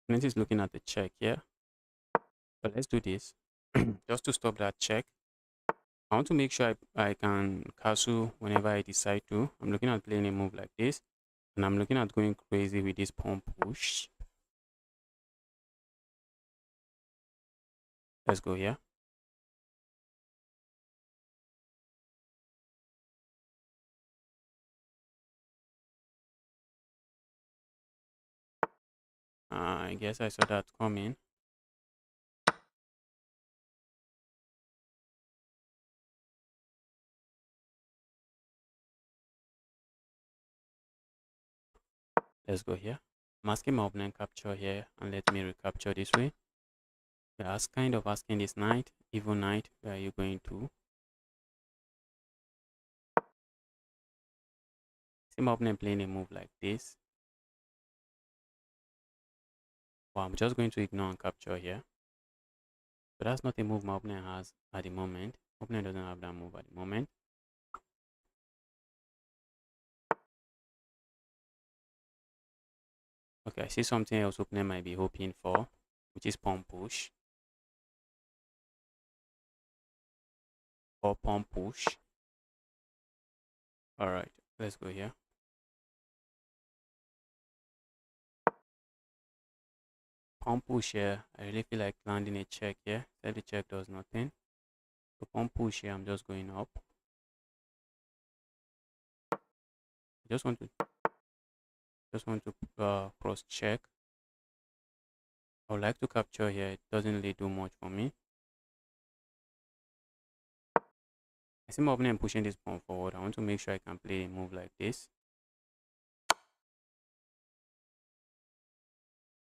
Opponent is looking at the check here. But let's do this. Just to stop that check. I want to make sure I can castle whenever I decide to. I'm looking at playing a move like this. And I'm looking at going crazy with this pawn push. Let's go here. I guess I saw that coming. Let's go here. I'm asking my opponent capture here and let me recapture this way. We're kind of asking this knight, evil knight, where are you going to? See my opponent playing a move like this. Well, I'm just going to ignore and capture here. But that's not a move my opponent has at the moment. Opponent doesn't have that move at the moment. Okay, I see something else opponent might be hoping for, which is pawn push. Or pawn push. Alright, let's go here. Pawn push here. I really feel like landing a check here. Said the check does nothing. So pawn push here, I'm just going up. Just want to cross check. I would like to capture here. It doesn't really do much for me. I see my opponent pushing this pawn forward. I want to make sure I can play a move like this.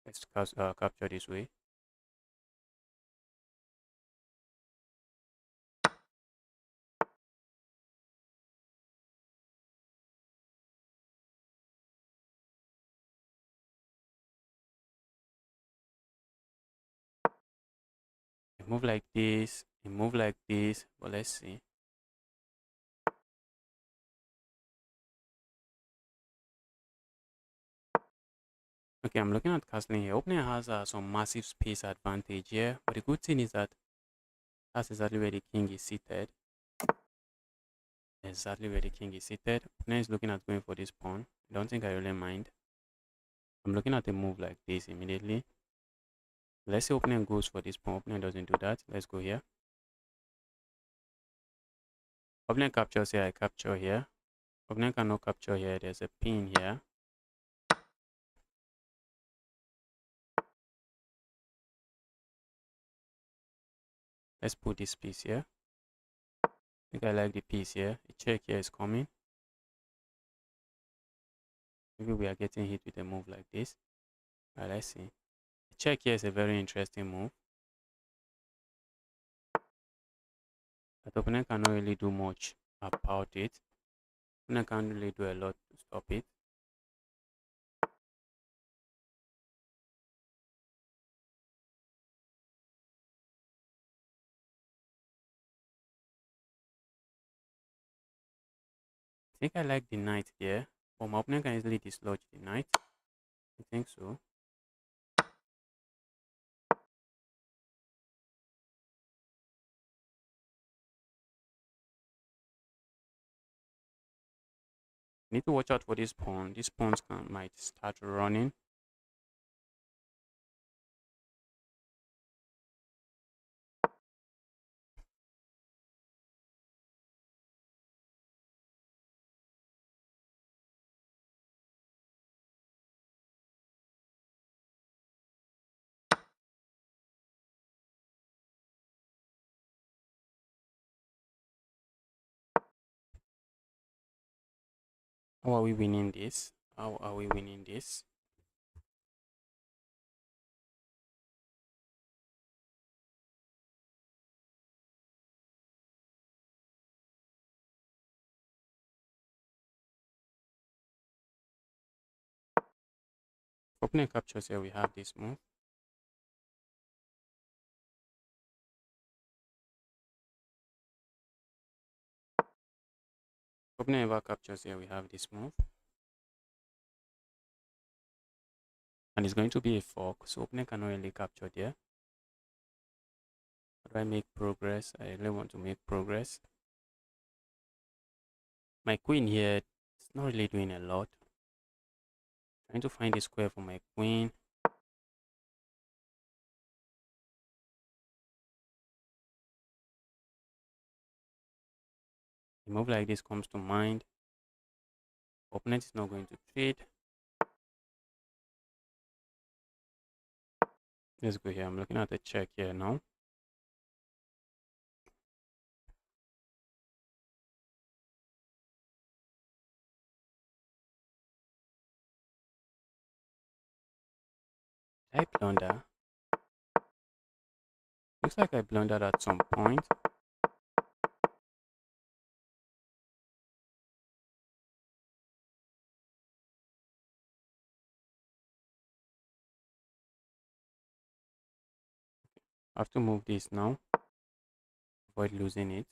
Let's capture this way. A move like this, a move like this. But let's see. Okay, I'm looking at castling here. Opening has some massive space advantage here. But the good thing is that that's exactly where the king is seated. Exactly where the king is seated. Opponent is looking at going for this pawn. I don't think I really mind. I'm looking at a move like this immediately. Let's say opponent goes for this pawn. Opponent doesn't do that. Let's go here. Opponent captures here. I capture here. Opponent cannot capture here. There's a pin here. Let's put this piece here. I think I like the piece here. The check here is coming. Maybe we are getting hit with a move like this. Alright, let's see. The check here is a very interesting move. But opponent cannot really do much about it. Opponent can't really do a lot to stop it. think I like the knight here, but my opponent can easily dislodge the knight. I think so. Need to watch out for this pawn. These pawns might start running. How are we winning this? How are we winning this? Opponent captures here, we have this move. Opponent ever captures here, we have this move. And it's going to be a fork, so opponent cannot really capture there. How do I make progress? I really want to make progress. My queen here, it's not really doing a lot. Trying to find a square for my queen. A move like this comes to mind. Opponent is not going to trade. Let's go here. I'm looking at the check here now. Did I blunder? Looks like I blundered at some point. I have to move this now. Avoid losing it.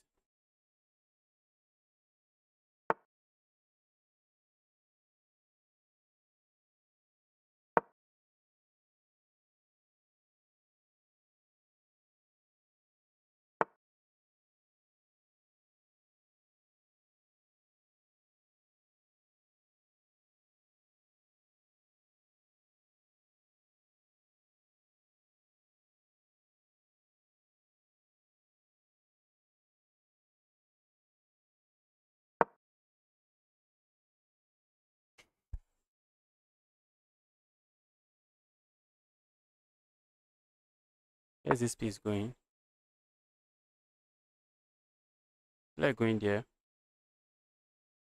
Where's this piece going? Like going there.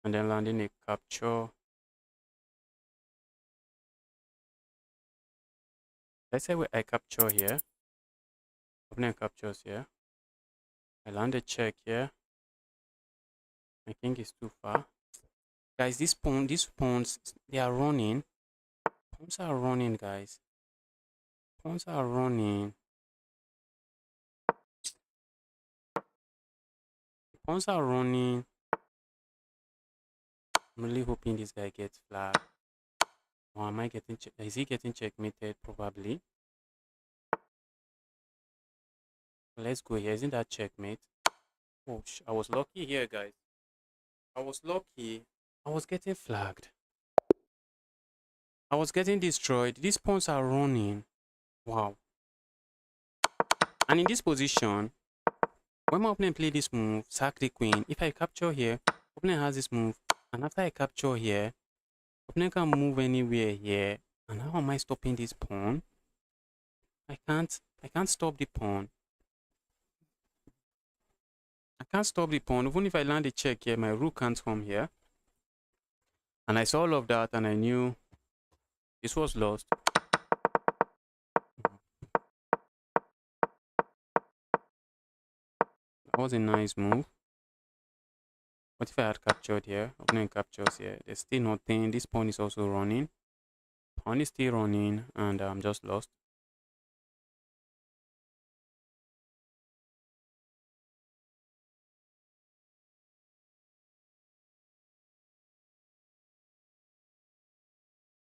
And then landing a capture. Let's say I capture here. Opponent captures here. I land a check here. My king is too far. Guys, these pawns, they are running. Pawns are running, guys. Pawns are running. Pawns are running. I'm really hoping this guy gets flagged. Or am I getting is he getting checkmated? Probably. Let's go here. Isn't that checkmate? Oh, I was lucky here, guys. I was lucky. I was getting flagged. I was getting destroyed. These pawns are running. Wow. And in this position, when my opponent play this move, sack the queen, if I capture here, opponent has this move. And after I capture here, opponent can move anywhere here. And how am I stopping this pawn? I can't stop the pawn. I can't stop the pawn. Even if I land a check here, my rook can't come here. And I saw all of that and I knew this was lost. That was a nice move. What if I had captured here? Opponent captures here. There's still nothing. This pawn is also running. Pawn is still running and I'm just lost.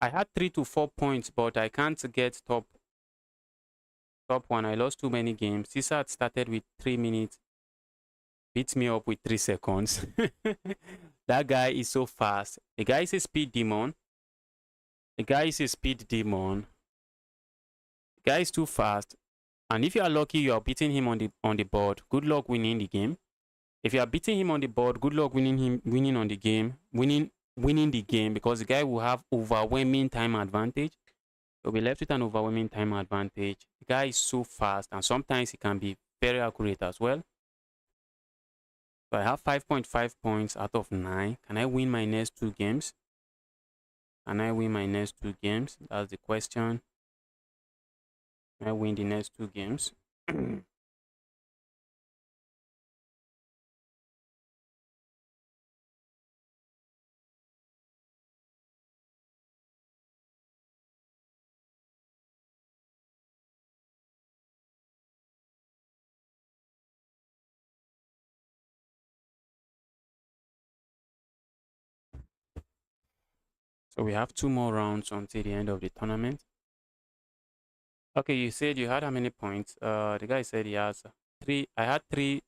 I had 3 to 4 points, but I can't get top one. I lost too many games. Cesar started with 3 minutes, beats me up with 3 seconds. That guy is so fast. The guy is a speed demon. The guy is a speed demon. The guy is too fast. And if you are lucky, you are beating him on the board. Good luck winning the game. If you are beating him on the board, good luck winning on the game, winning the game, because the guy will have overwhelming time advantage. You'll be left with an overwhelming time advantage. The guy is so fast, and sometimes he can be very accurate as well. So I have 5.5 points out of 9. Can I win my next 2 games? Can I win my next 2 games? That's the question. Can I win the next 2 games? So we have 2 more rounds until the end of the tournament. Okay, you said you had how many points? The guy said he has 3. I had 3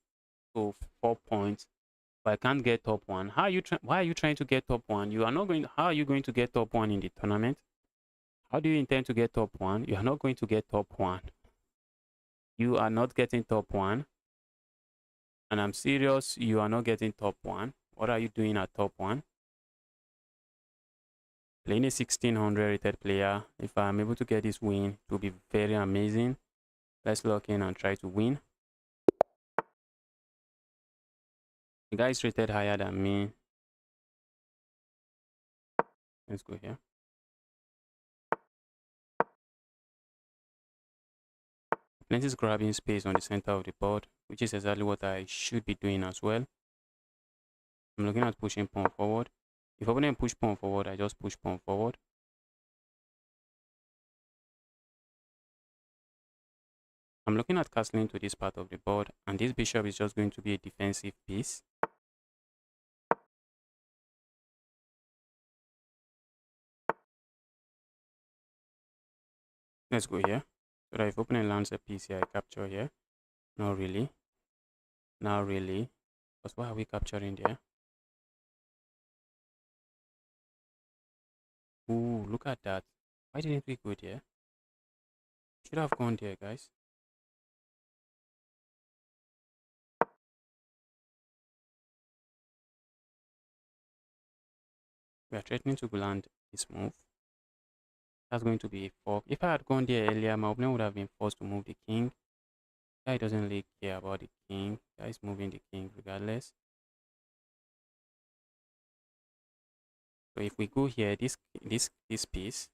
to 4 points, but I can't get top 1. Why are you trying to get top 1? You are not going. How are you going to get top 1 in the tournament? How do you intend to get top 1? You are not going to get top 1. You are not getting top 1. And I'm serious, you are not getting top 1. What are you doing at top 1? Playing a 1600 rated player. If I'm able to get this win, it will be very amazing. Let's lock in and try to win. The guy is rated higher than me. Let's go here. Plenty is grabbing space on the center of the board, which is exactly what I should be doing as well. I'm looking at pushing pawn forward. If opponent push pawn forward, I just push pawn forward. I'm looking at castling to this part of the board, and this bishop is just going to be a defensive piece. Let's go here. So that if opponent lands a piece here, I capture here. Not really. Not really. Because why are we capturing there? Ooh, look at that. Why didn't we go there? Should have gone there, guys. We are threatening to land this move. That's going to be a fork. If I had gone there earlier, my opponent would have been forced to move the king. Guy doesn't really care about the king. Guy is moving the king regardless. So if we go here, this piece,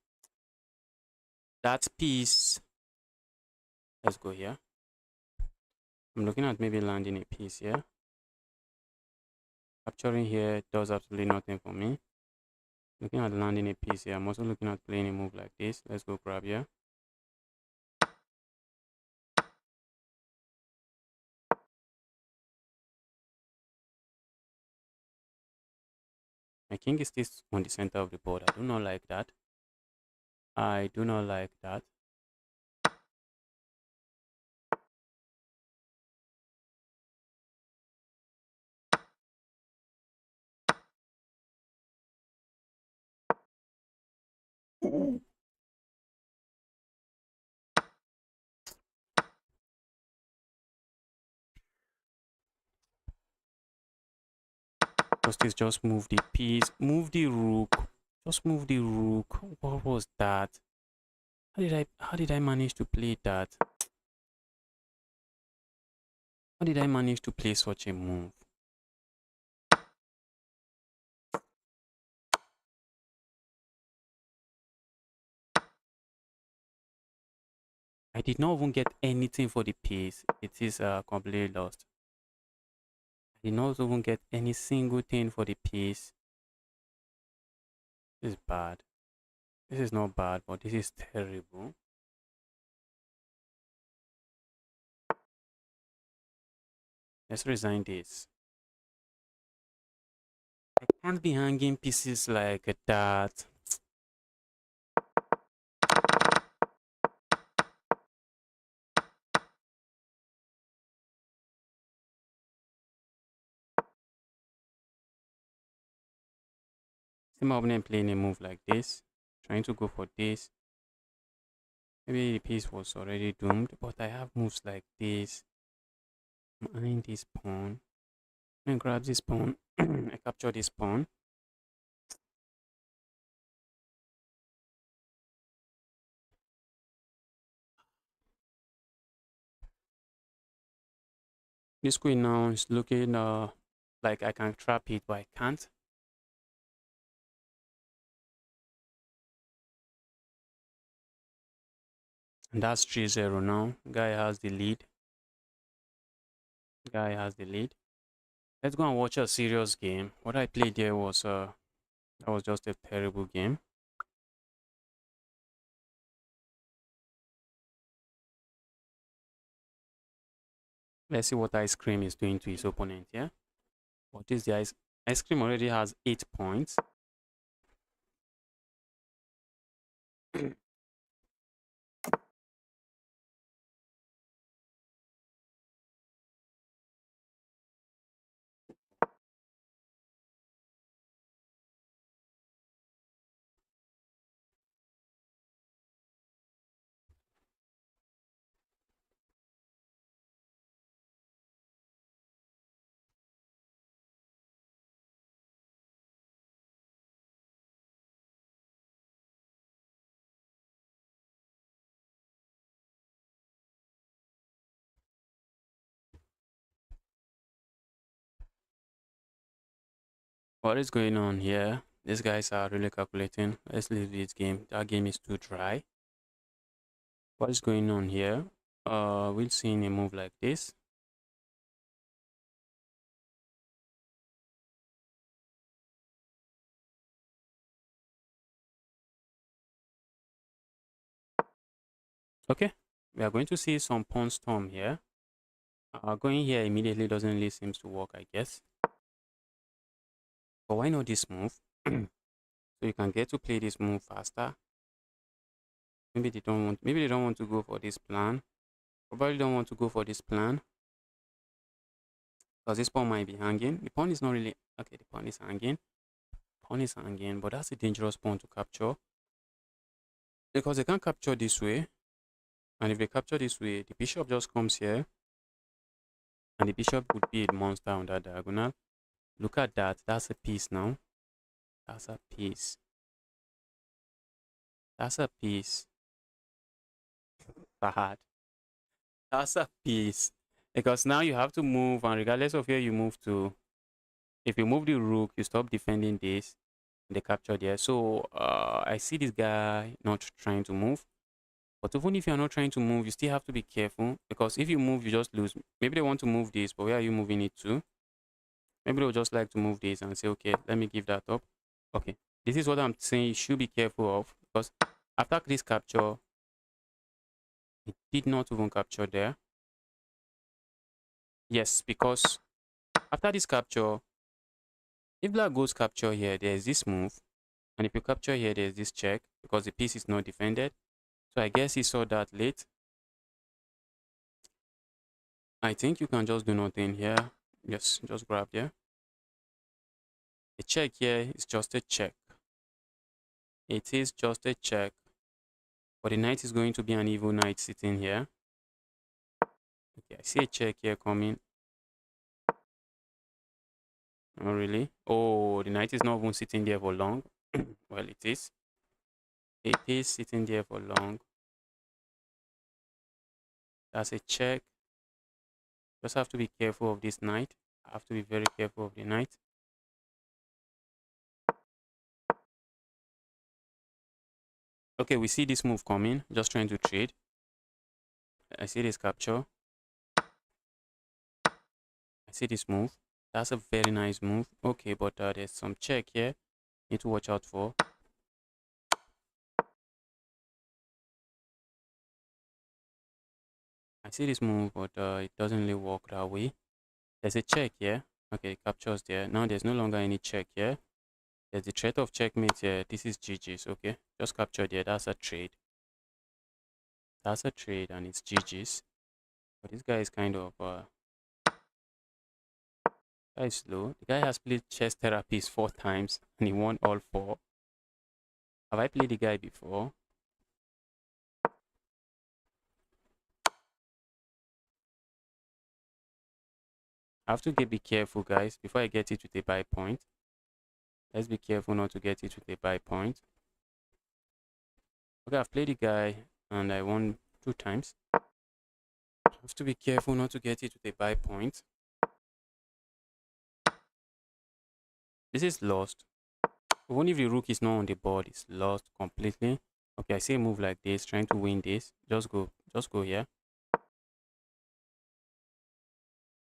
that piece, let's go here. I'm looking at maybe landing a piece here. Capturing here does absolutely nothing for me. Looking at landing a piece here. I'm also looking at playing a move like this. Let's go grab here. My king is still on the center of the board. I do not like that. I do not like that. Justice just move the piece. Move the rook. Just move the rook. What was that? How did I manage to play that? How did I manage to play such a move? I did not even get anything for the piece. It is completely lost. I did not even get any single thing for the piece. This is bad. This is not bad, but this is terrible. Let's resign this. I can't be hanging pieces like that. See my opponent playing a move like this, trying to go for this. Maybe the piece was already doomed, but I have moves like this. I'm eyeing this pawn. And grab this pawn. I capture this pawn. This queen now is looking like I can trap it, but I can't. And that's 3-0 now. Guy has the lead. Guy has the lead. Let's go and watch a serious game. What I played there was that was just a terrible game. Let's see what Ice Cream is doing to his opponent, yeah? What is the Ice Cream already has 8 points. What is going on here? These guys are really calculating. Let's leave this game. That game is too dry. What is going on here? We'll see in a move like this. Okay, we are going to see some pawn storm here. Going here immediately doesn't really seem to work, I guess. But why not this move? So you can get to play this move faster. Maybe they don't want to go for this plan. Probably don't want to go for this plan. Because this pawn might be hanging. The pawn is not really okay, the pawn is hanging. Pawn is hanging, but that's a dangerous pawn to capture. Because they can't capture this way. And if they capture this way, the bishop just comes here. And the bishop would be a monster on that diagonal. Look at that. That's a piece now. That's a piece. That's a piece. Bad. That's a piece. Because now you have to move, and regardless of where you move to, if you move the rook, you stop defending this. They capture there. So I see this guy not trying to move. But even if you're not trying to move, you still have to be careful. Because if you move, you just lose. Maybe they want to move this, but where are you moving it to? Maybe they'll just like to move this and say, okay, let me give that up. Okay, this is what I'm saying you should be careful of. Because after this capture, it did not even capture there. Yes, because after this capture, if black goes capture here, there's this move. And if you capture here, there's this check because the piece is not defended. So I guess he saw that late. I think you can just do nothing here. Yes, just grab there. A check here is just a check. It is just a check. But the knight is going to be an evil knight sitting here. Okay, I see a check here coming. Oh, really? Oh, the knight is not even sitting there for long. Well, it is. It is sitting there for long. That's a check. Just have to be careful of this knight. I have to be very careful of the knight. Okay, we see this move coming. Just trying to trade. I see this capture. I see this move. That's a very nice move. Okay, but there's some check here. Need to watch out for. I see this move, but it doesn't really work that way. There's a check here. Okay, captures there. Now there's no longer any check here. There's the threat of checkmate here. This is GG's. Okay, just capture there. That's a trade. That's a trade, and it's GG's. But this guy is kind of Guy is slow. The guy has played chess therapies 4 times and he won all 4. Have I played the guy before? I have to be careful, guys, before I get it with a buy point. Let's be careful not to get it with a buy point. Okay, I've played the guy and I won 2 times. I have to be careful not to get it with a buy point. This is lost. Even if the rook is not on the board, it's lost completely. Okay, I see a move like this, trying to win this. Just go here.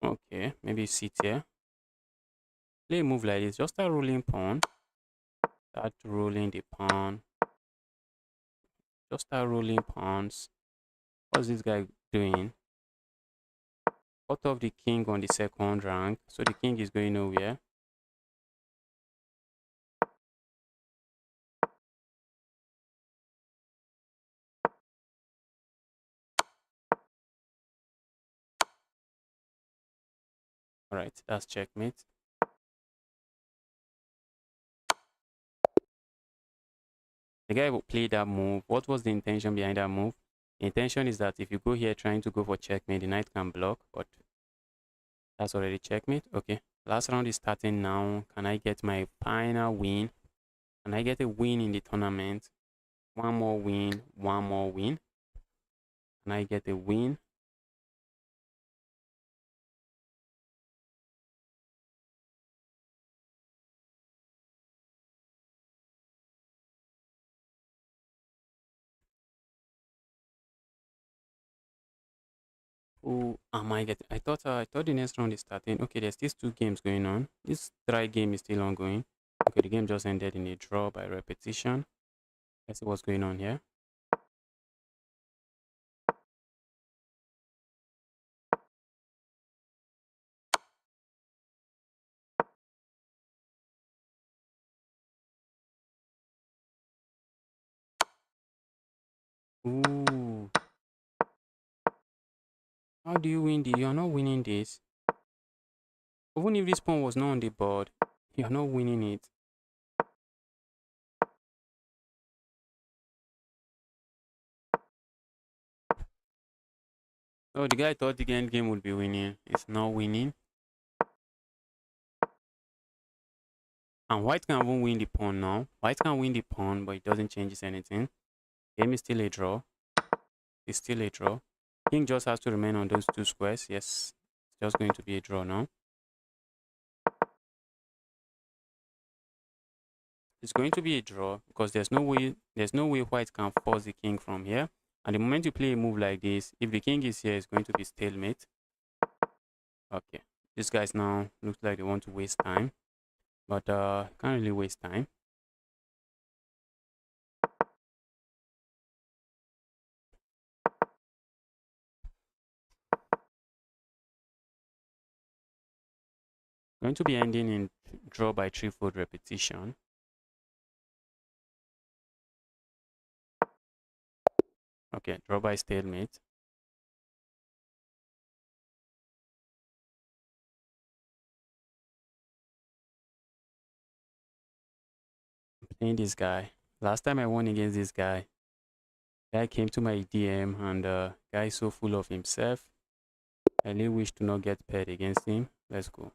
Okay, maybe sit here. Play a move like this, just start rolling pawn. Start rolling the pawn. Just start rolling pawns. What's this guy doing? Cut off the king on the second rank, so the king is going nowhere. Alright, that's checkmate. The guy who played that move, what was the intention behind that move? The intention is that if you go here trying to go for checkmate, the knight can block, but that's already checkmate. Okay, last round is starting now. Can I get my final win? Can I get a win in the tournament? One more win, one more win. Can I get a win? Who am I getting? I thought the next round is starting. Okay, there's these 2 games going on. This try game is still ongoing. Okay, the game just ended in a draw by repetition. Let's see what's going on here. Ooh. How do you win this? You're not winning this. Even if this pawn was not on the board, you're not winning it. Oh, the guy thought the end game would be winning. It's not winning. And white can even win the pawn now. White can win the pawn, but it doesn't change anything. Game is still a draw. It's still a draw. King just has to remain on those 2 squares. Yes, it's just going to be a draw now. It's going to be a draw because there's no way white can force the king from here. And the moment you play a move like this, if the king is here, it's going to be stalemate. Okay, these guys now looks like they want to waste time, but can't really waste time. Going to be ending in draw by 3-fold repetition. Okay, draw by stalemate. I'm playing this guy. Last time I won against this guy, guy came to my DM and guy is so full of himself. I really wish to not get paired against him. Let's go.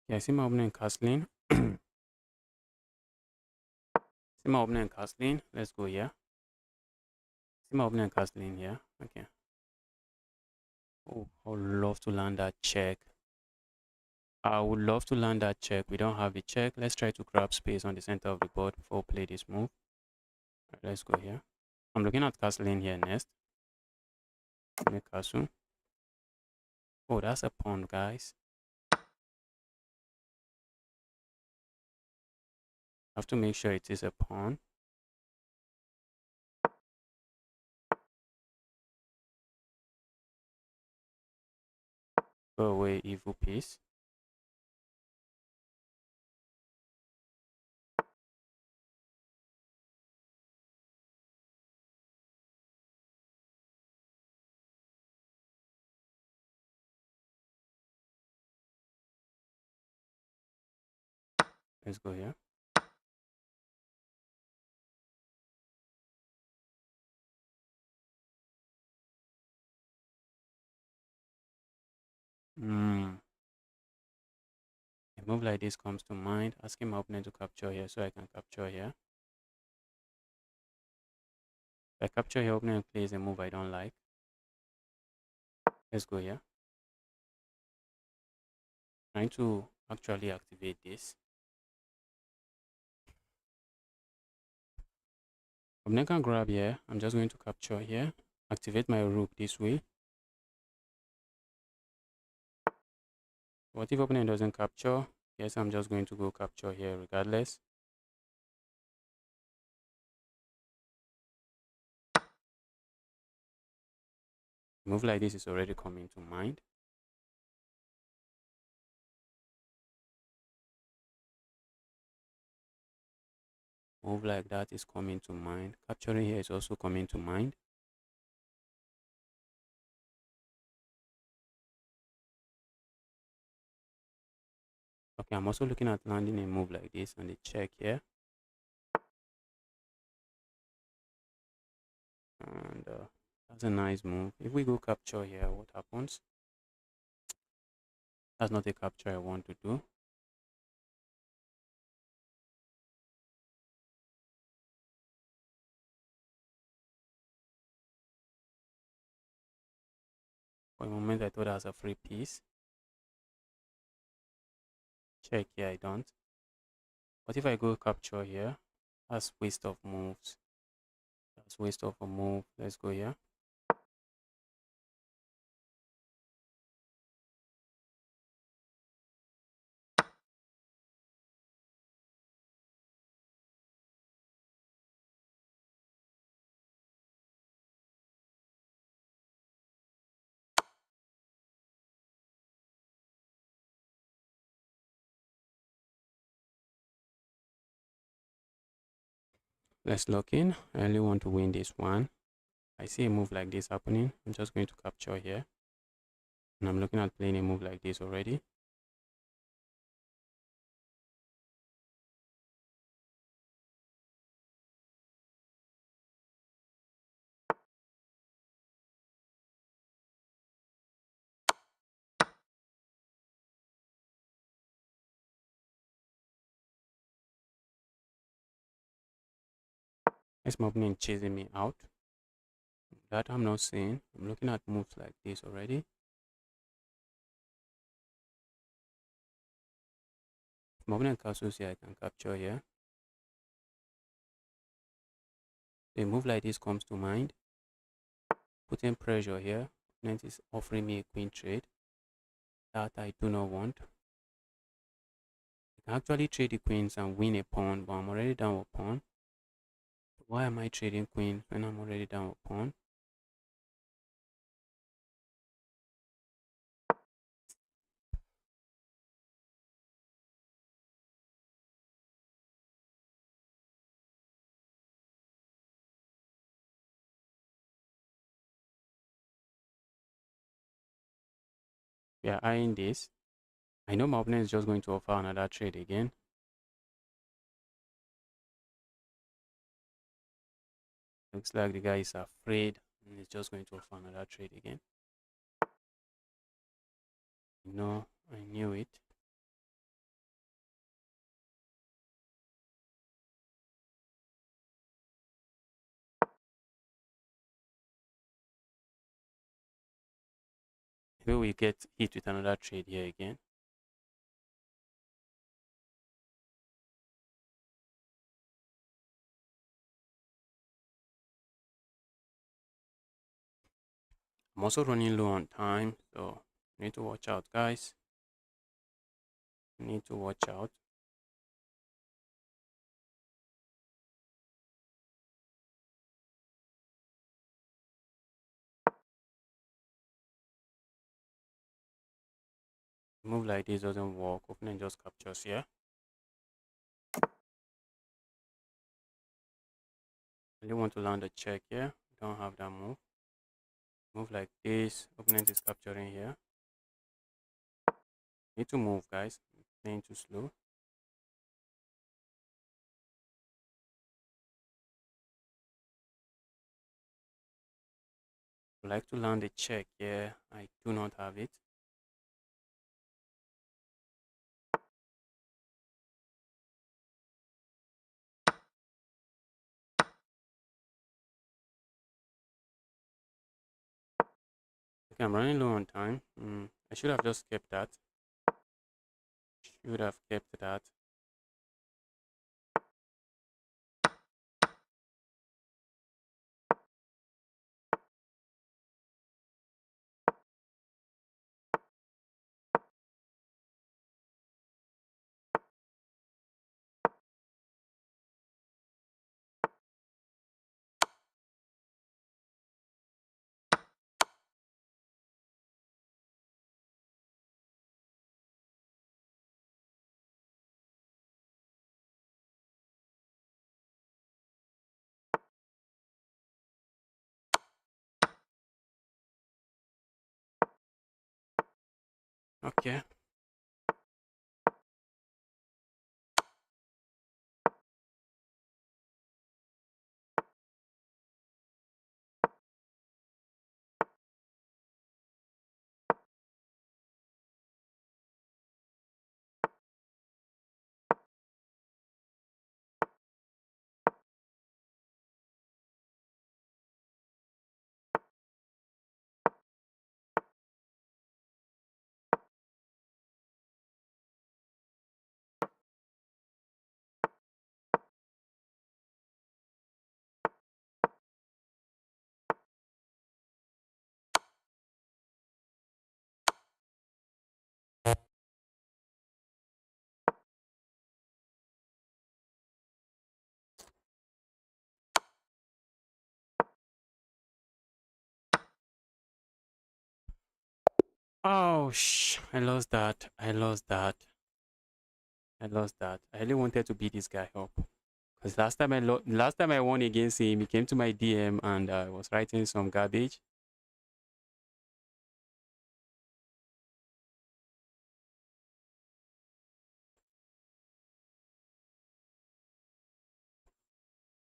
Yeah, I see my opponent castling. See my opponent castling. Let's go here. See my opponent castling here. Okay. Oh, I would love to land that check. I would love to land that check. We don't have the check. Let's try to grab space on the center of the board before we play this move. Right, let's go here. I'm looking at castling here next. Make castle. Oh, that's a pawn, guys. I have to make sure it is a pawn. Go away, evil piece. Let's go here. A move like this comes to mind. Asking my opponent to capture here so I can capture here. If I capture here, opponent plays a move I don't like. Let's go here. Trying to actually activate this. Opponent can grab here. I'm just going to capture here. Activate my rook this way. What if opponent doesn't capture? Yes, I'm just going to go capture here regardless. Move like this is already coming to mind. Move like that is coming to mind. Capturing here is also coming to mind. Okay, I'm also looking at landing a move like this and the check here. And that's a nice move. If we go capture here, what happens? That's not a capture I want to do. For a moment, I thought that was a free piece. Check here, I don't. What if I go capture here? That's waste of moves. That's waste of a move. Let's go here. Let's lock in. I only want to win this one. I see a move like this happening. I'm just going to capture here. And I'm looking at playing a move like this already. This my opponent chasing me out. That I'm not seeing. I'm looking at moves like this already. If my opponent castles here, I can capture here. A move like this comes to mind. Putting pressure here. Opponent is offering me a queen trade that I do not want. I can actually trade the queens and win a pawn, but I'm already down a pawn. Why am I trading queens when I'm already down a pawn? We are eyeing this. I know my opponent is just going to offer another trade again. Looks like the guy is afraid and he's just going to offer another trade again. No, I knew it. Maybe we get hit with another trade here again. I'm also running low on time, so need to watch out, guys. Need to watch out. Move like this doesn't work. Opponent just captures here. I really want to land a check here. Don't have that move. Move like this. Opponent is capturing here. Need to move, guys. Playing too slow. Would like to land a check here. I do not have it. Okay, I'm running low on time. I should have just kept that. Should have kept that. Okay. Oh, I lost that. I lost that. I lost that. I really wanted to beat this guy up. Because last time I won against him, he came to my DM and I was writing some garbage.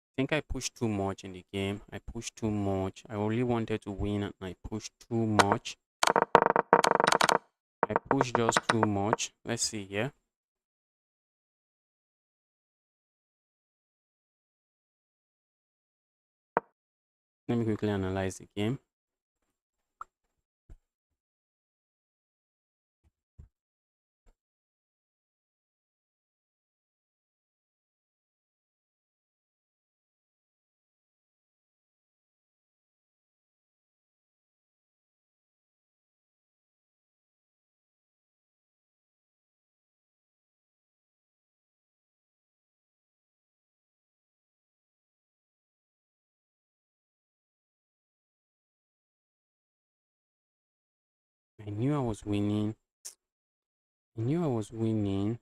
I think I pushed too much in the game. I pushed too much. I only wanted to win and I pushed too much. I pushed just too much. Let's see here. Let me quickly analyze the game. I knew I was winning. I knew I was winning.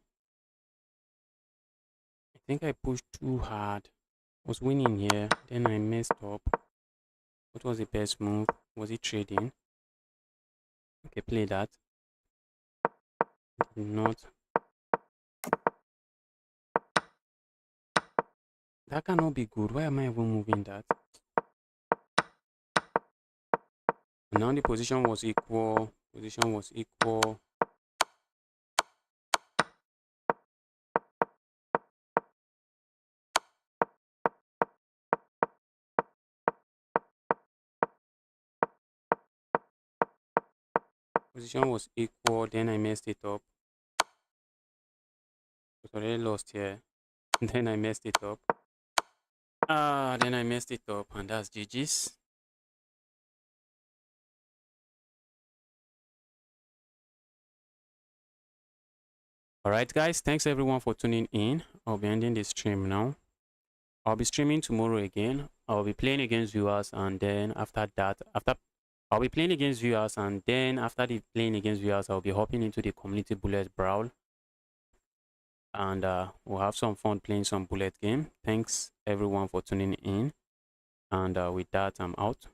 I think I pushed too hard. I was winning here. Then I messed up. What was the best move? Was it trading? Okay, play that. Did not. That cannot be good. Why am I even moving that? Now the position was equal. Position was equal. Position was equal. Then I messed it up. I was already lost here. Then I messed it up. Then I messed it up, and that's GG's. Alright, guys, thanks everyone for tuning in. I'll be ending the stream now. I'll be streaming tomorrow again. I'll be playing against viewers, and then after that, after I'll be playing against viewers, and then after the playing against viewers, I'll be hopping into the community bullet brawl, and we'll have some fun playing some bullet game. Thanks everyone for tuning in, and with that, I'm out.